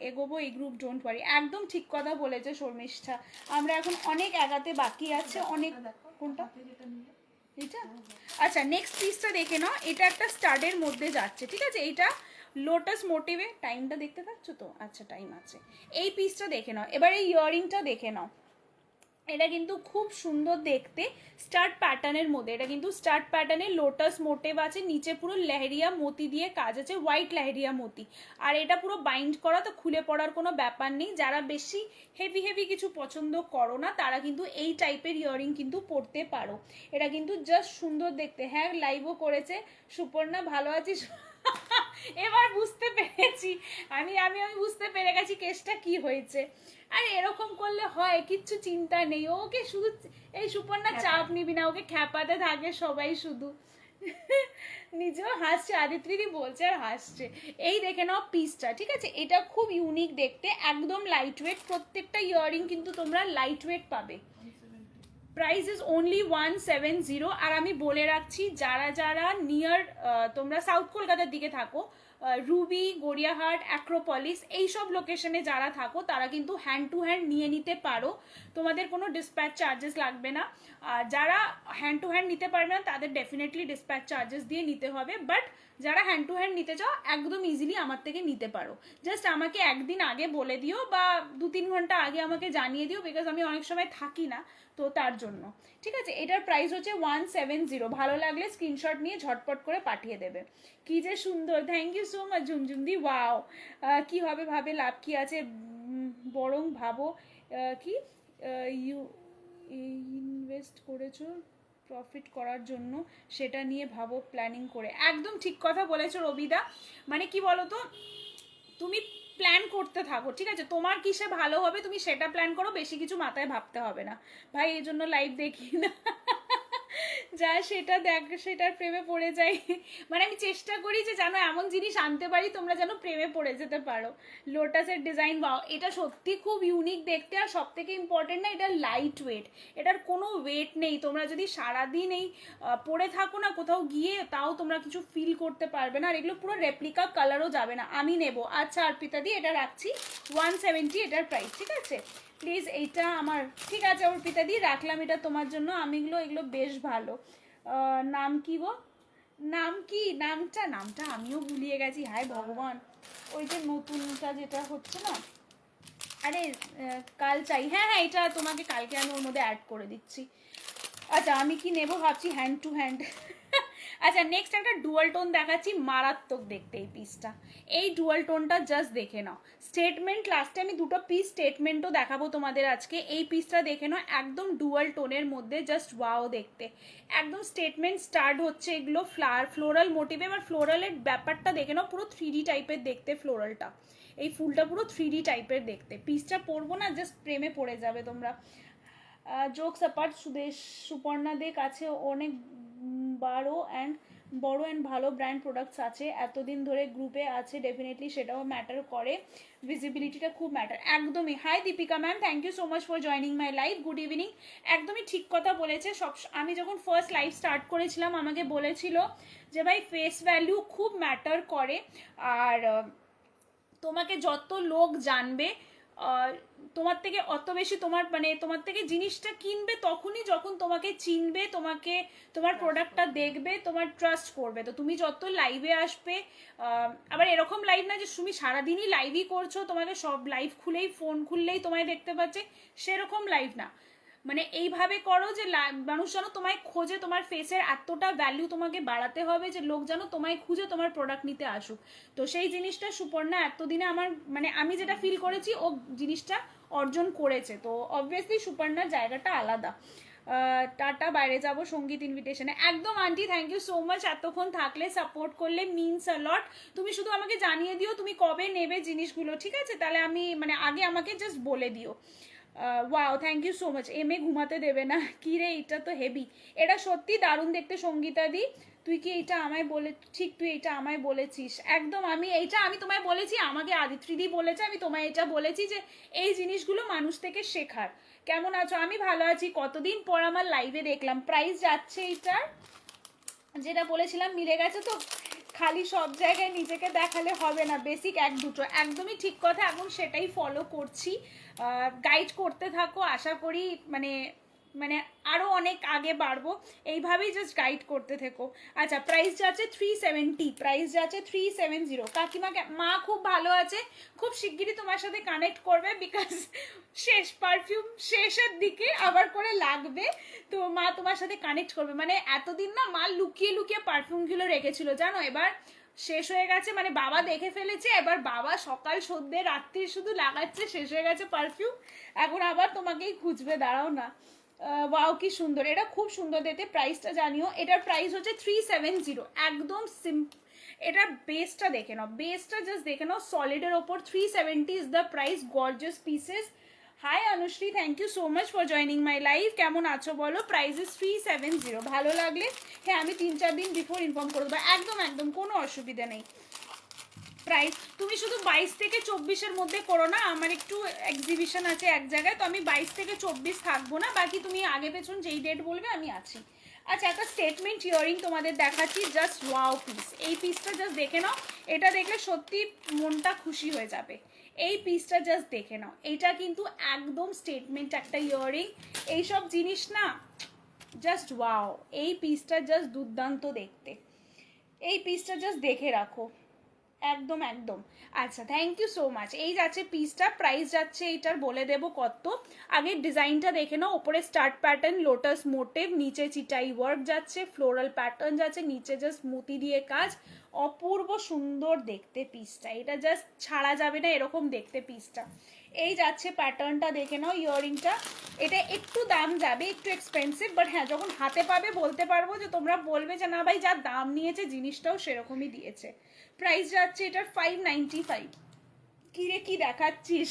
এগোবো এই গ্রুপ, ডোন্ট ওয়ারি। একদম ঠিক কথা বলেছে শর্মিষ্ঠা, আমরা এখন অনেক এগাতে বাকি আছে, অনেক। কোনটা? এটা? আচ্ছা, নেক্সট পিসটা দেখে নাও, এটা একটা স্টাডের মধ্যে যাচ্ছে, ঠিক আছে? এটা লোটাস মোটিভে, টাইমটা দেখতে পাচ্ছ তো? আচ্ছা টাইম আছে। এই পিসটা দেখে নাও, এবার এই ইয়াররিংটা দেখে নাও, এটা কিন্তু খুব সুন্দর দেখতে, স্টার্ট প্যাটার্নের মধ্যে। এটা কিন্তু স্টার্ট প্যাটার্নে লোটাস মোটিভ আছে, নিচে পুরো লেহেরিয়া মতি দিয়ে কাজ আছে, হোয়াইট লেহেরিয়া মতি, আর এটা পুরো বাইন্ড করা, তো খুলে পড়ার কোনো ব্যাপার নেই। যারা বেশি হেভি হেভি কিছু পছন্দ করো না, তারা কিন্তু এই টাইপের ইয়াররিং কিন্তু পরতে পারো। এটা কিন্তু জাস্ট সুন্দর দেখতে। হ্যাঁ, লাইভও করেছে সুপর্ণা, ভালো আছিস? এবার বুঝতে পেরেছি, আমি আমি আমি বুঝতে পেরে গেছি কেসটা কি হয়েছে। আরে এরকম করলে হয়, কিচ্ছু চিন্তা নেই, ওকে শুধু এই সুপর্ণা চাপ নিবি না, ওকে খ্যাপাতে থাকে সবাই শুধু। নিজেও হাসছে, আদিত্রিদি বলছে আর হাসছে। এই দেখে নাও পিসটা, ঠিক আছে? এটা খুব ইউনিক দেখতে, একদম লাইট ওয়েট, প্রত্যেকটা ইয়াররিং কিন্তু তোমরা লাইট ওয়েট পাবে। Price is only 170। আর আমি বলে রাখছি, যারা যারা নিয়ার তোমরা সাউথ কলকাতার দিকে থাকো, রুবি, গড়িয়াহাট, অ্যাক্রোপলিস, এইসব লোকেশনে যারা থাকো, তারা কিন্তু হ্যান্ড টু হ্যান্ড নিয়ে নিতে পারো, তোমাদের কোনো ডিসপ্যাচ চার্জেস লাগবে না। যারা হ্যান্ড টু হ্যান্ড নিতে পারবে না, তাদের ডেফিনেটলি ডিসপ্যাচ চার্জেস দিয়ে নিতে হবে, বাট যারা হ্যান্ড টু হ্যান্ড নিতে চাও, একদম ইজিলি আমার থেকে নিতে পারো। জাস্ট আমাকে একদিন আগে বলে দিও, বা 2-3 ঘন্টা আগে আমাকে জানিয়ে দিও, বিকজ আমি অনেক সময় থাকি না, তো তার জন্য, ঠিক আছে? এটার প্রাইস হচ্ছে 170। ভালো লাগলে স্ক্রিনশট নিয়ে ঝটপট করে পাঠিয়ে দেবে। কি যে সুন্দর, থ্যাংক ইউ সো মাচ ঝুমঝুমদি। ওয়াও, কি হবে ভাবে লাভ কি আছে, বরং ভাবো কি ইউ ইনভেস্ট করেছো প্রফিট করার জন্য, সেটা নিয়ে ভাবো প্ল্যানিং করে। একদম ঠিক কথা বলেছো রবিদা। মানে কি বলো তো, তুমি প্ল্যান করতে থাকো, ঠিক আছে? তোমার কিসে ভালো হবে তুমি সেটা প্ল্যান করো, বেশি কিছু মাথায় ভাবতে হবে না। ভাই এই জন্য লাইভ দেখি না। যা সেটা দেখ, সেটার প্রেমে পড়ে যাই। মানে আমি চেষ্টা করি যে যেন এমন জিনিস আনতে পারি তোমরা যেন প্রেমে পড়ে যেতে পারো। লোটাসের ডিজাইন, বাও, এটা সত্যি খুব ইউনিক দেখতে, আর সব থেকে ইম্পর্টেন্ট না, এটা লাইট ওয়েট, এটার কোনো ওয়েট নেই। তোমরা যদি সারাদিন এই পরে থাকো না কোথাও গিয়ে, তাও তোমরা কিছু ফিল করতে পারবে না। আর এগুলো পুরো রেপ্লিকা কালারও যাবে না। আমি নেব। আচ্ছা অর্পিতা দি, এটা রাখছি 170 এটার প্রাইস, ঠিক আছে? প্লিজ এইটা আমার, ঠিক আছে অর্পিতা দি, রাখলাম এটা তোমার জন্য। এগুলো বেশ ভালো। নাম কি গো, নাম কি, নামটা আমিও ভুলিয়ে গেছি, হায় ভগবান। ওই যে নতুনটা যেটা হচ্ছে না, আরে কাল চাই, হ্যাঁ হ্যাঁ, এটা তোমাকে কালকে আমি ওর মধ্যে অ্যাড করে দিচ্ছি। আচ্ছা আমি কি নেব ভাবছি, হ্যান্ড টু হ্যান্ড। আচ্ছা নেক্সট একটা ডুয়াল টোন দেখাচ্ছি, মারাত্মক দেখতে এই পিসটা। এই ডুয়াল টোনটা জাস্ট দেখে নাও। স্টেটমেন্ট, লাস্টে আমি দুটো পিস স্টেটমেন্টও দেখাবো তোমাদের আজকে। এই পিসটা দেখে নাও, একদম ডুয়াল টোনের মধ্যে, জাস্ট ওয়াও দেখতে। একদম স্টেটমেন্ট স্টার্ট হচ্ছে এগুলো ফ্লোরাল মোটিভে। এবার ফ্লোরালের ব্যাপারটা দেখে নাও, পুরো 3D টাইপের দেখতে ফ্লোরালটা। এই ফুলটা পুরো 3D টাইপের দেখতে। পিসটা পরবো না, জাস্ট প্রেমে পড়ে যাবে তোমরা। জোকস অ্যাপার্ট, সুপর্ণাদের কাছে অনেক বড় অ্যান্ড ভালো ব্র্যান্ড প্রোডাক্টস আছে, এতদিন ধরে গ্রুপে আছে, ডেফিনেটলি সেটাও ম্যাটার করে, ভিজিবিলিটিটা খুব ম্যাটার। একদমই। Hi Deepika ma'am, thank you so much for joining my live, good evening. একদমই ঠিক কথা বলেছে। আমি যখন ফার্স্ট লাইভ স্টার্ট করেছিলাম আমাকে বলেছিল যে ভাই ফেস ভ্যালু খুব ম্যাটার করে, আর তোমাকে যত লোক জানবে তোমার থেকে অত বেশি তোমার থেকে জিনিসটা কিনবে তখনই যখন তোমাকে চিনবে, তোমার প্রোডাক্টটা দেখবে, তোমার ট্রাস্ট করবে। তো তুমি যত লাইভে আসবে, আবার এরকম লাইভ না যে তুমি সারাদিনই লাইভই করছো, তোমাকে সব লাইভ খুলেই, ফোন খুললেই তোমায় দেখতে পাচ্ছে, সেরকম লাইভ না। মানে এইভাবে করো যে মানুষ যেন তোমায় খোঁজে, তোমার ফেসের এতটা ভ্যালু তোমাকে বাড়াতে হবে যে লোক যেন তোমায় খুঁজে তোমার প্রোডাক্ট নিতে আসুক। তো সেই জিনিসটা সুপর্ণা এতদিনে আমার, আমি যেটা ফিল করেছি ও জিনিসটা অর্জন করেছে। তো অবভিয়াসলি সুপর্ণার জায়গাটা আলাদা। টাটা, বাইরে যাব সঙ্গীত ইনভিটেশনে। একদম aunty, thank you so much, এতক্ষণ থাকলে, সাপোর্ট করলে, মিনস আ লট। তুমি শুধু আমাকে জানিয়ে দিও তুমি কবে নেবে জিনিসগুলো, ঠিক আছে? তাহলে আমি আগে আমাকে জাস্ট বলে দিও। Wow, thank you so much. এমএ ঘুমাতে দেবে না কি রে, এটা তো হেভি। এটা সত্যি দারুণ দেখতে সঙ্গীতা দি। তুই কি এইটা আমায় ঠিক তুই এইটা আমায় বলেছিস। একদম, আমি তোমায় বলেছি, আমাকে আদিত্রিদি বলেছে, আমি তোমায় এটা বলেছি যে এই জিনিসগুলো মানুষ থেকে শেখার। কেমন আছো? আমি ভালো আছি। কতদিন পর আমার লাইভে দেখলাম। প্রাইস যাচ্ছে এইটার, যেটা বলেছিলাম মিলে গেছে তো। খালি সব জায়গায় নিজেকে দেখালে হবে না, বেসিক এক দুটো। একদমই ঠিক কথা, এখন সেটাই ফলো করছি। গাইড করতে থাকো, আশা করি আরও অনেক আগে বাড়বো। এইভাবেই জাস্ট গাইড করতে থেকো। আচ্ছা প্রাইস যাচ্ছে 370, প্রাইস যাচ্ছে 370। কাকিমাকে, মা খুব ভালো আছে, খুব শিগগিরই তোমার সাথে কানেক্ট করবে, বিকজ পারফিউম শেষের দিকে আবার করে লাগবে, তো মা তোমার সাথে কানেক্ট করবে। এতদিন না মা লুকিয়ে লুকিয়ে পারফিউমগুলো রেখেছিল, জানো, এবার শেষ হয়ে গেছে। বাবা দেখে ফেলেছে, এবার বাবা সকাল সন্ধ্যে রাত্রি শুধু লাগাচ্ছে, শেষ হয়ে গেছে পারফিউম, এখন আবার তোমাকেই খুঁজবে, দাঁড়াও না। ওয়াও কি সুন্দর, এটা খুব সুন্দর দেখতে। প্রাইসটা জানিও। এটার প্রাইস হচ্ছে 370, একদম এটার বেসটা দেখে নাও, বেসটা জাস্ট দেখে নাও, সলিডের ওপর 370 is the price. Gorgeous pieces. Hi Anushree, thank you so much for joining my live. কেমন আছো বলো? Price is 370। ভালো লাগলে হ্যাঁ আমি 3-4 দিন বিফোর ইনফর্ম করে দেবো। একদম একদম কোনো অসুবিধা নেই। প্রাইস তুমি শুধু 22 থেকে 24-এর মধ্যে করো না, আমার একটু এক্সিবিশন আছে এক জায়গায়, তো আমি 22 থেকে 24 থাকবো না, বাকি তুমি আগে পেছন যেই ডেট বলবে আমি আছি। আচ্ছা একটা স্টেটমেন্ট ইয়ারিং তোমাদের দেখাচ্ছি, জাস্ট ওয়াও পিস। এই পিসটা জাস্ট দেখে নাও, এটা দেখলে সত্যি মনটা খুশি হয়ে যাবে। এই পিসটা জাস্ট দেখে নাও, এটা কিন্তু একদম স্টেটমেন্ট একটা ইয়ারিং। এইসব জিনিস না জাস্ট ওয়াও। এই পিসটা জাস্ট দুর্দান্ত দেখতে, এই পিসটা জাস্ট দেখে রাখো। একদম একদম। আচ্ছা থ্যাংক ইউ সো মাচ। এই যাচ্ছে পিসটা, প্রাইস যাচ্ছে এইটার বলে দেবো কত। আগে ডিজাইনটা দেখে নাও, ওপরে স্টার্ট প্যাটার্ন, লোটাস মোটিভ, নিচে চিটাই ওয়ার্ক যাচ্ছে, ফ্লোরাল প্যাটার্ন যাচ্ছে, নিচে জাস্ট মোতি দিয়ে কাজ, অপূর্ব সুন্দর দেখতে পিসটা। এটা জাস্ট ছাড়া যাবে না এরকম দেখতে পিসটা। এই যাচ্ছে প্যাটার্নটা দেখে নাও, ইয়ারিংটা। এটা একটু দাম যাবে, একটু এক্সপেন্সিভ, বাট হ্যাঁ যখন হাতে পাবে বলতে পারবো যে তোমরা বলবে যে না ভাই যা দাম নিয়েছে জিনিসটাও সেরকমই দিয়েছে। প্রাইস যাচ্ছে এটার 595। কি রে কি দেখাচ্ছিস?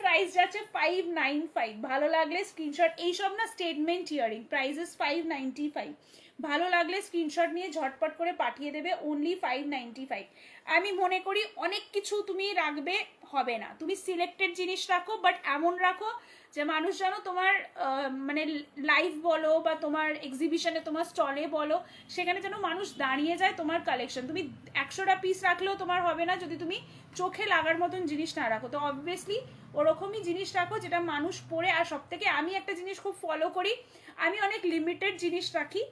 প্রাইস যাচ্ছে 595। ভালো লাগলে স্ক্রিনশট, এইসব না স্টেটমেন্ট ইয়ারিং, প্রাইসেস 595। ভালো লাগলে স্ক্রিনশট নিয়ে ঝটপট করে পাঠিয়ে দেবে, অনলি 595। আমি মনে করি অনেক কিছু তুমি রাখবে হবে না, তুমি সিলেক্টেড জিনিস রাখো, বাট এমন রাখো যে মানুষ যেন তোমার মানে লাইভ বলো বা তোমার এক্সিবিশনে তোমার স্টলে বলো, সেখানে যেন মানুষ দাঁড়িয়ে যায় তোমার কালেকশন। তুমি 100টা পিস রাখলেও তোমার হবে না যদি তুমি চোখে লাগার মতন জিনিস না রাখো। তো অবভিয়াসলি ওরকমই জিনিস রাখো যেটা মানুষ পরে। আর সব থেকে আমি একটা জিনিস খুব ফলো করি, আমি অনেক লিমিটেড জিনিস রাখি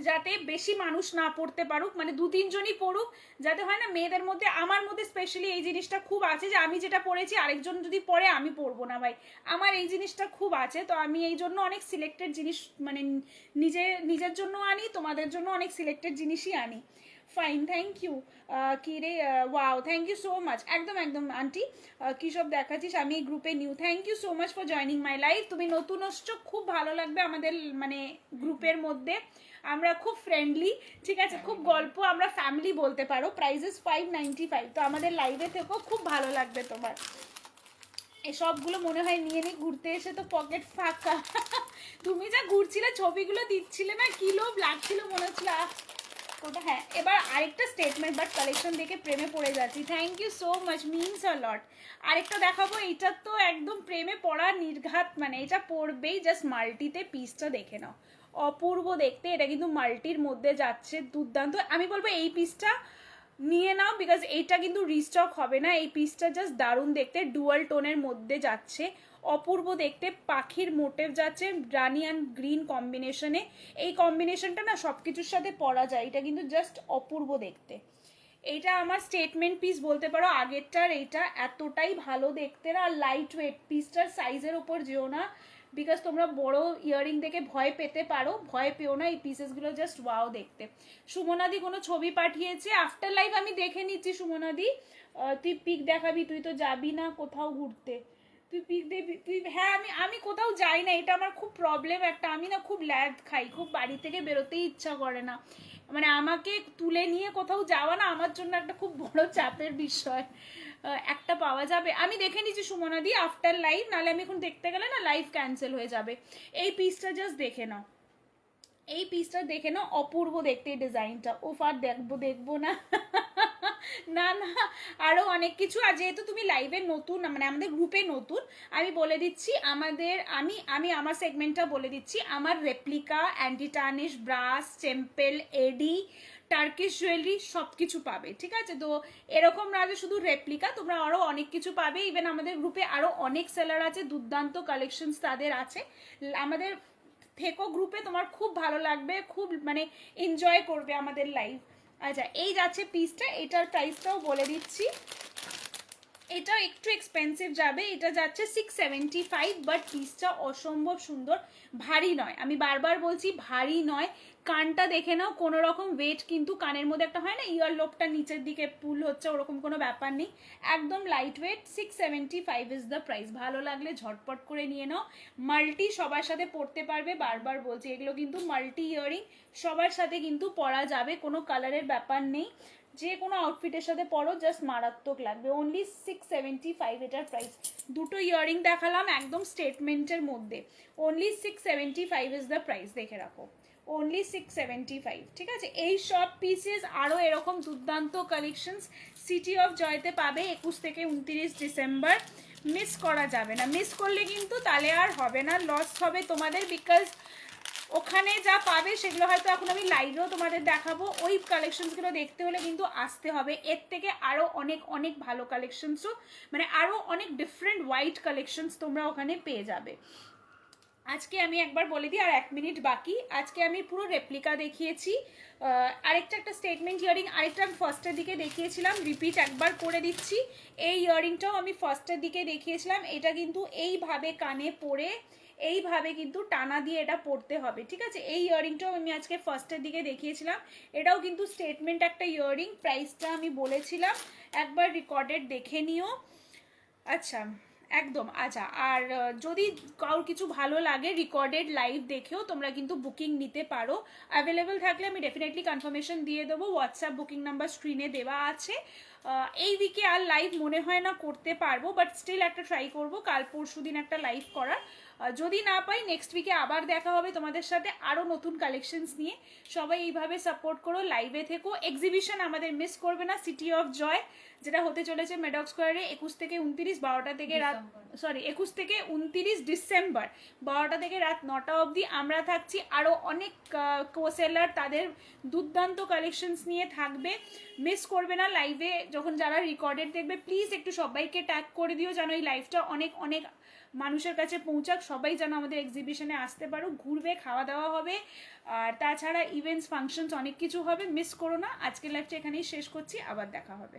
যাতে বেশি মানুষ না পড়তে পারুক, মানে 2-3 জনই পড়ুক, যাতে হয় না মেয়েদের মধ্যে, আমার মধ্যে স্পেশালি এই জিনিসটা খুব আছে যে আমি যেটা পড়েছি আরেকজন যদি পড়ে আমি পড়বো না ভাই, আমার এই জিনিসটা খুব আছে। তো আমি এই জন্য অনেক সিলেক্টেড জিনিস মানে নিজের জন্য আনি, তোমাদের জন্য অনেক সিলেক্টেড জিনিসই আনি। Fine, thank you. কি রে, wow, thank you so much. একদম একদম আন্টি, কী সব দেখাচ্ছিস, আমি এই গ্রুপে new. Thank you so much for joining my life. তুমি নতুন আসছো, খুব ভালো লাগবে আমাদের মানে গ্রুপের মধ্যে, আমরা খুব ফ্রেন্ডলি, ঠিক আছে, খুব গল্প, আমরা ফ্যামিলি বলতে পারো। প্রাইসেস 595, তো আমাদের লাইভে থেকেও খুব ভালো লাগবে তোমার। এই সবগুলো মনে হয় নিয়ে নিই, ঘুরতে এসে তো পকেট ফাঁকা। তুমি যা ঘুরছিলে ছবিগুলো দিচ্ছিলে না, কি লোভ লাগছিল, মনে হচ্ছিল কোটা। হ্যাঁ, এবার আরেকটা স্টেটমেন্ট, বাট কালেকশন দেখে প্রেমে পড়ে যাচ্ছি। Thank you so much, means a lot. আরেকটা দেখাবো, এইটা তো একদম প্রেমে পড়া নির্ঘাত, মানে এটা পড়বেই, জাস্ট মাল্টিতে পিসটা দেখে নাও, অপূর্ব দেখতে। এটা কিন্তু মাল্টির মধ্যে যাচ্ছে, দুর্দান্ত। আমি বলবো এই পিসটা নিয়ে নাও, বিকজ এইটা কিন্তু রিস্টক হবে না। এই পিসটা জাস্ট দারুণ দেখতে, ডুয়াল টোনের মধ্যে যাচ্ছে, অপূর্ব দেখতে। পাখির মোটিভ যাচ্ছে রানি অ্যান্ড গ্রিন কম্বিনেশনে, এই কম্বিনেশনটা না সব কিছুর সাথে পরা যায়, এটা কিন্তু জাস্ট অপূর্ব দেখতে। এইটা আমার স্টেটমেন্ট পিস বলতে পারো আগেরটার, এইটা এতটাই ভালো দেখতে না। লাইট ওয়েট, পিসটার সাইজের ওপর যেও না, বিকজ তোমরা বড় ইয়ারিং দেখে ভয় পেতে পারো, ভয় পেও না, এই পিসেসগুলো জাস্ট ওয়াও দেখতে। সুমনাদি কোনো ছবি পাঠিয়েছে, আফটার লাইভ আমি দেখে নিচ্ছি। সুমনাদি তুই পিক দেখাবি, তুই তো যাবি না কোথাও ঘুরতে, তুই পিক দেবি তুই। হ্যাঁ, আমি কোথাও যাই না, এটা আমার খুব প্রবলেম একটা, আমি না খুব ল্যাদ খাই, খুব বাড়ি থেকে বেরোতেই ইচ্ছা করে না, মানে আমাকে তুলে নিয়ে কোথাও যাওয়া না আমার জন্য একটা খুব বড় চাপের বিষয়। একটা পাওয়া যাবে, আমি দেখে নিচ্ছি সুমনাদি আফটার লাইভ, নাহলে আমি এখন দেখতে গেলে না লাইভ ক্যান্সেল হয়ে যাবে। এই পিসটা জাস্ট দেখে নাও, এই পিসটা দেখে নাও, অপূর্ব দেখতে এই ডিজাইনটা। ওফ, আর দেখবো না। না না, আরো অনেক কিছু। আর যেহেতু তুমি লাইভে নতুন, মানে আমাদের গ্রুপে নতুন, আমি বলে দিচ্ছি আমাদের, আমি আমার সেগমেন্টটা বলে দিচ্ছি। আমার replica, anti tarnish, brass, temple, AD, Turkish jewellery সব কিছু পাবে, ঠিক আছে। তো এরকম না যে শুধু রেপ্লিকা, তোমরা আরও অনেক কিছু পাবে। ইভেন আমাদের গ্রুপে আরও অনেক সেলার আছে, দুর্দান্ত কালেকশনস তাদের আছে। আমাদের থেকো গ্রুপে, তোমার খুব ভালো লাগবে, খুব মানে এনজয় করবে আমাদের লাইভ। আচ্ছা, এই যাচ্ছে পিসটা, এটার প্রাইসটাও বলে দিচ্ছি। এটাও একটু এক্সপেন্সিভ যাবে, এটা যাচ্ছে 675, বাট পিসটা অসম্ভব সুন্দর, ভারী নয়, আমি বারবার বলছি ভারী নয়। কানটা দেখে নাও, কোনো রকম ওয়েট কিন্তু কানের মধ্যে একটা হয় না ইয়ার লোবটা নিচের দিকে পুল হচ্ছে, ওরকম কোনো ব্যাপার নেই, একদম light weight. 675 is the price. ভালো লাগলে ঝটপট করে নিয়ে নাও। মাল্টি সবার সাথে পরতে পারবে, বারবার বলছি এগুলো কিন্তু মাল্টি ইয়ারিং, সবার সাথে কিন্তু পরা যাবে, কোনো কালারের ব্যাপার নেই, যে কোনো আউটফিটের সাথে পরো, জাস্ট মারাত্মক লাগবে। অনলি 675 এটার প্রাইস। দুটো ইয়ারিং দেখালাম একদম স্টেটমেন্টের মধ্যে, অনলি 675 ইজ দ্য প্রাইস, দেখে রাখো, অনলি 675, ঠিক আছে। এই সব পিসেস আরও এরকম দুর্দান্ত কালেকশনস সিটি অফ জয়তে পাবে 21 থেকে 29 ডিসেম্বর। মিস করা যাবে না, মিস করলে কিন্তু তাহলে আর হবে না, লস হবে তোমাদের, বিকজ ওখানে যা পাবে সেগুলো হয়তো এখন আমি লাইভেও তোমাদের দেখাবো। ওই কালেকশনসগুলো দেখতে হলে কিন্তু আসতে হবে, এর থেকে আরও অনেক অনেক ভালো কালেকশনসও, মানে আরও অনেক ডিফারেন্ট হোয়াইট কালেকশনস তোমরা ওখানে পেয়ে যাবে। আজকে আমি একবার বলে দিই, আর 1 মিনিট বাকি। আজকে আমি পুরো রেপ্লিকা দেখিয়েছি, আরেকটা একটা স্টেটমেন্ট ইয়ারিং, আরেকটা আমি ফার্স্টের দিকে দেখিয়েছিলাম, রিপিট একবার করে দিচ্ছি। এই ইয়ারিংটাও আমি ফার্স্টের দিকে দেখিয়েছিলাম, এটা কিন্তু এইভাবে কানে পরে এইভাবে কিন্তু টানা দিয়ে এটা পড়তে হবে, ঠিক আছে। এই ইয়ারিংটাও আমি আজকে ফার্স্টের দিকে দেখিয়েছিলাম, এটাও কিন্তু স্টেটমেন্ট একটা ইয়ারিং। প্রাইসটা আমি বলেছিলাম, একবার রেকর্ডেড দেখে নিও। আচ্ছা, একদম। আচ্ছা, আর যদি কারোর কিছু ভালো লাগে রেকর্ডেড লাইভ দেখেও তোমরা কিন্তু বুকিং নিতে পারো, অ্যাভেলেবেল থাকলে আমি ডেফিনেটলি কনফার্মেশন দিয়ে দেবো। হোয়াটসঅ্যাপ বুকিং নাম্বার স্ক্রিনে দেওয়া আছে, এই উইকে আর লাইভ মনে হয় না করতে পারবো, বাট স্টিল একটা ট্রাই করবো কাল পরশু দিন একটা লাইভ করার। যদি না পাই নেক্সট উইকে আবার দেখা হবে তোমাদের সাথে আরও নতুন কালেকশনস নিয়ে। সবাই এইভাবে সাপোর্ট করো, লাইভে থেকো। এক্সিবিশন আমাদের মিস করবে না, সিটি অফ জয়, যেটা হতে চলেছে মেডক স্কোয়ারে 21 থেকে 29, 12টা থেকে রাত, সরি 21 থেকে 29 ডিসেম্বর 12টা থেকে রাত 9টা অবধি আমরা থাকছি। আরও অনেক কোসেলার তাদের দুর্দান্ত কালেকশনস নিয়ে থাকবে, মিস করবে না। লাইভে যখন যারা রেকর্ডেড দেখবে প্লিজ একটু সবাইকে ট্যাগ করে দিও, যেন এই লাইভটা অনেক অনেক মানুষের কাছে পৌঁছাক, সবাই যেন আমাদের এক্সিবিশনে আসতে পারো, ঘুরবে, খাওয়া দাওয়া হবে, আর তাছাড়া ইভেন্টস ফাংশনস অনেক কিছু হবে, মিস করো না। আজকের লাইভটা এখানেই শেষ করছি, আবার দেখা হবে।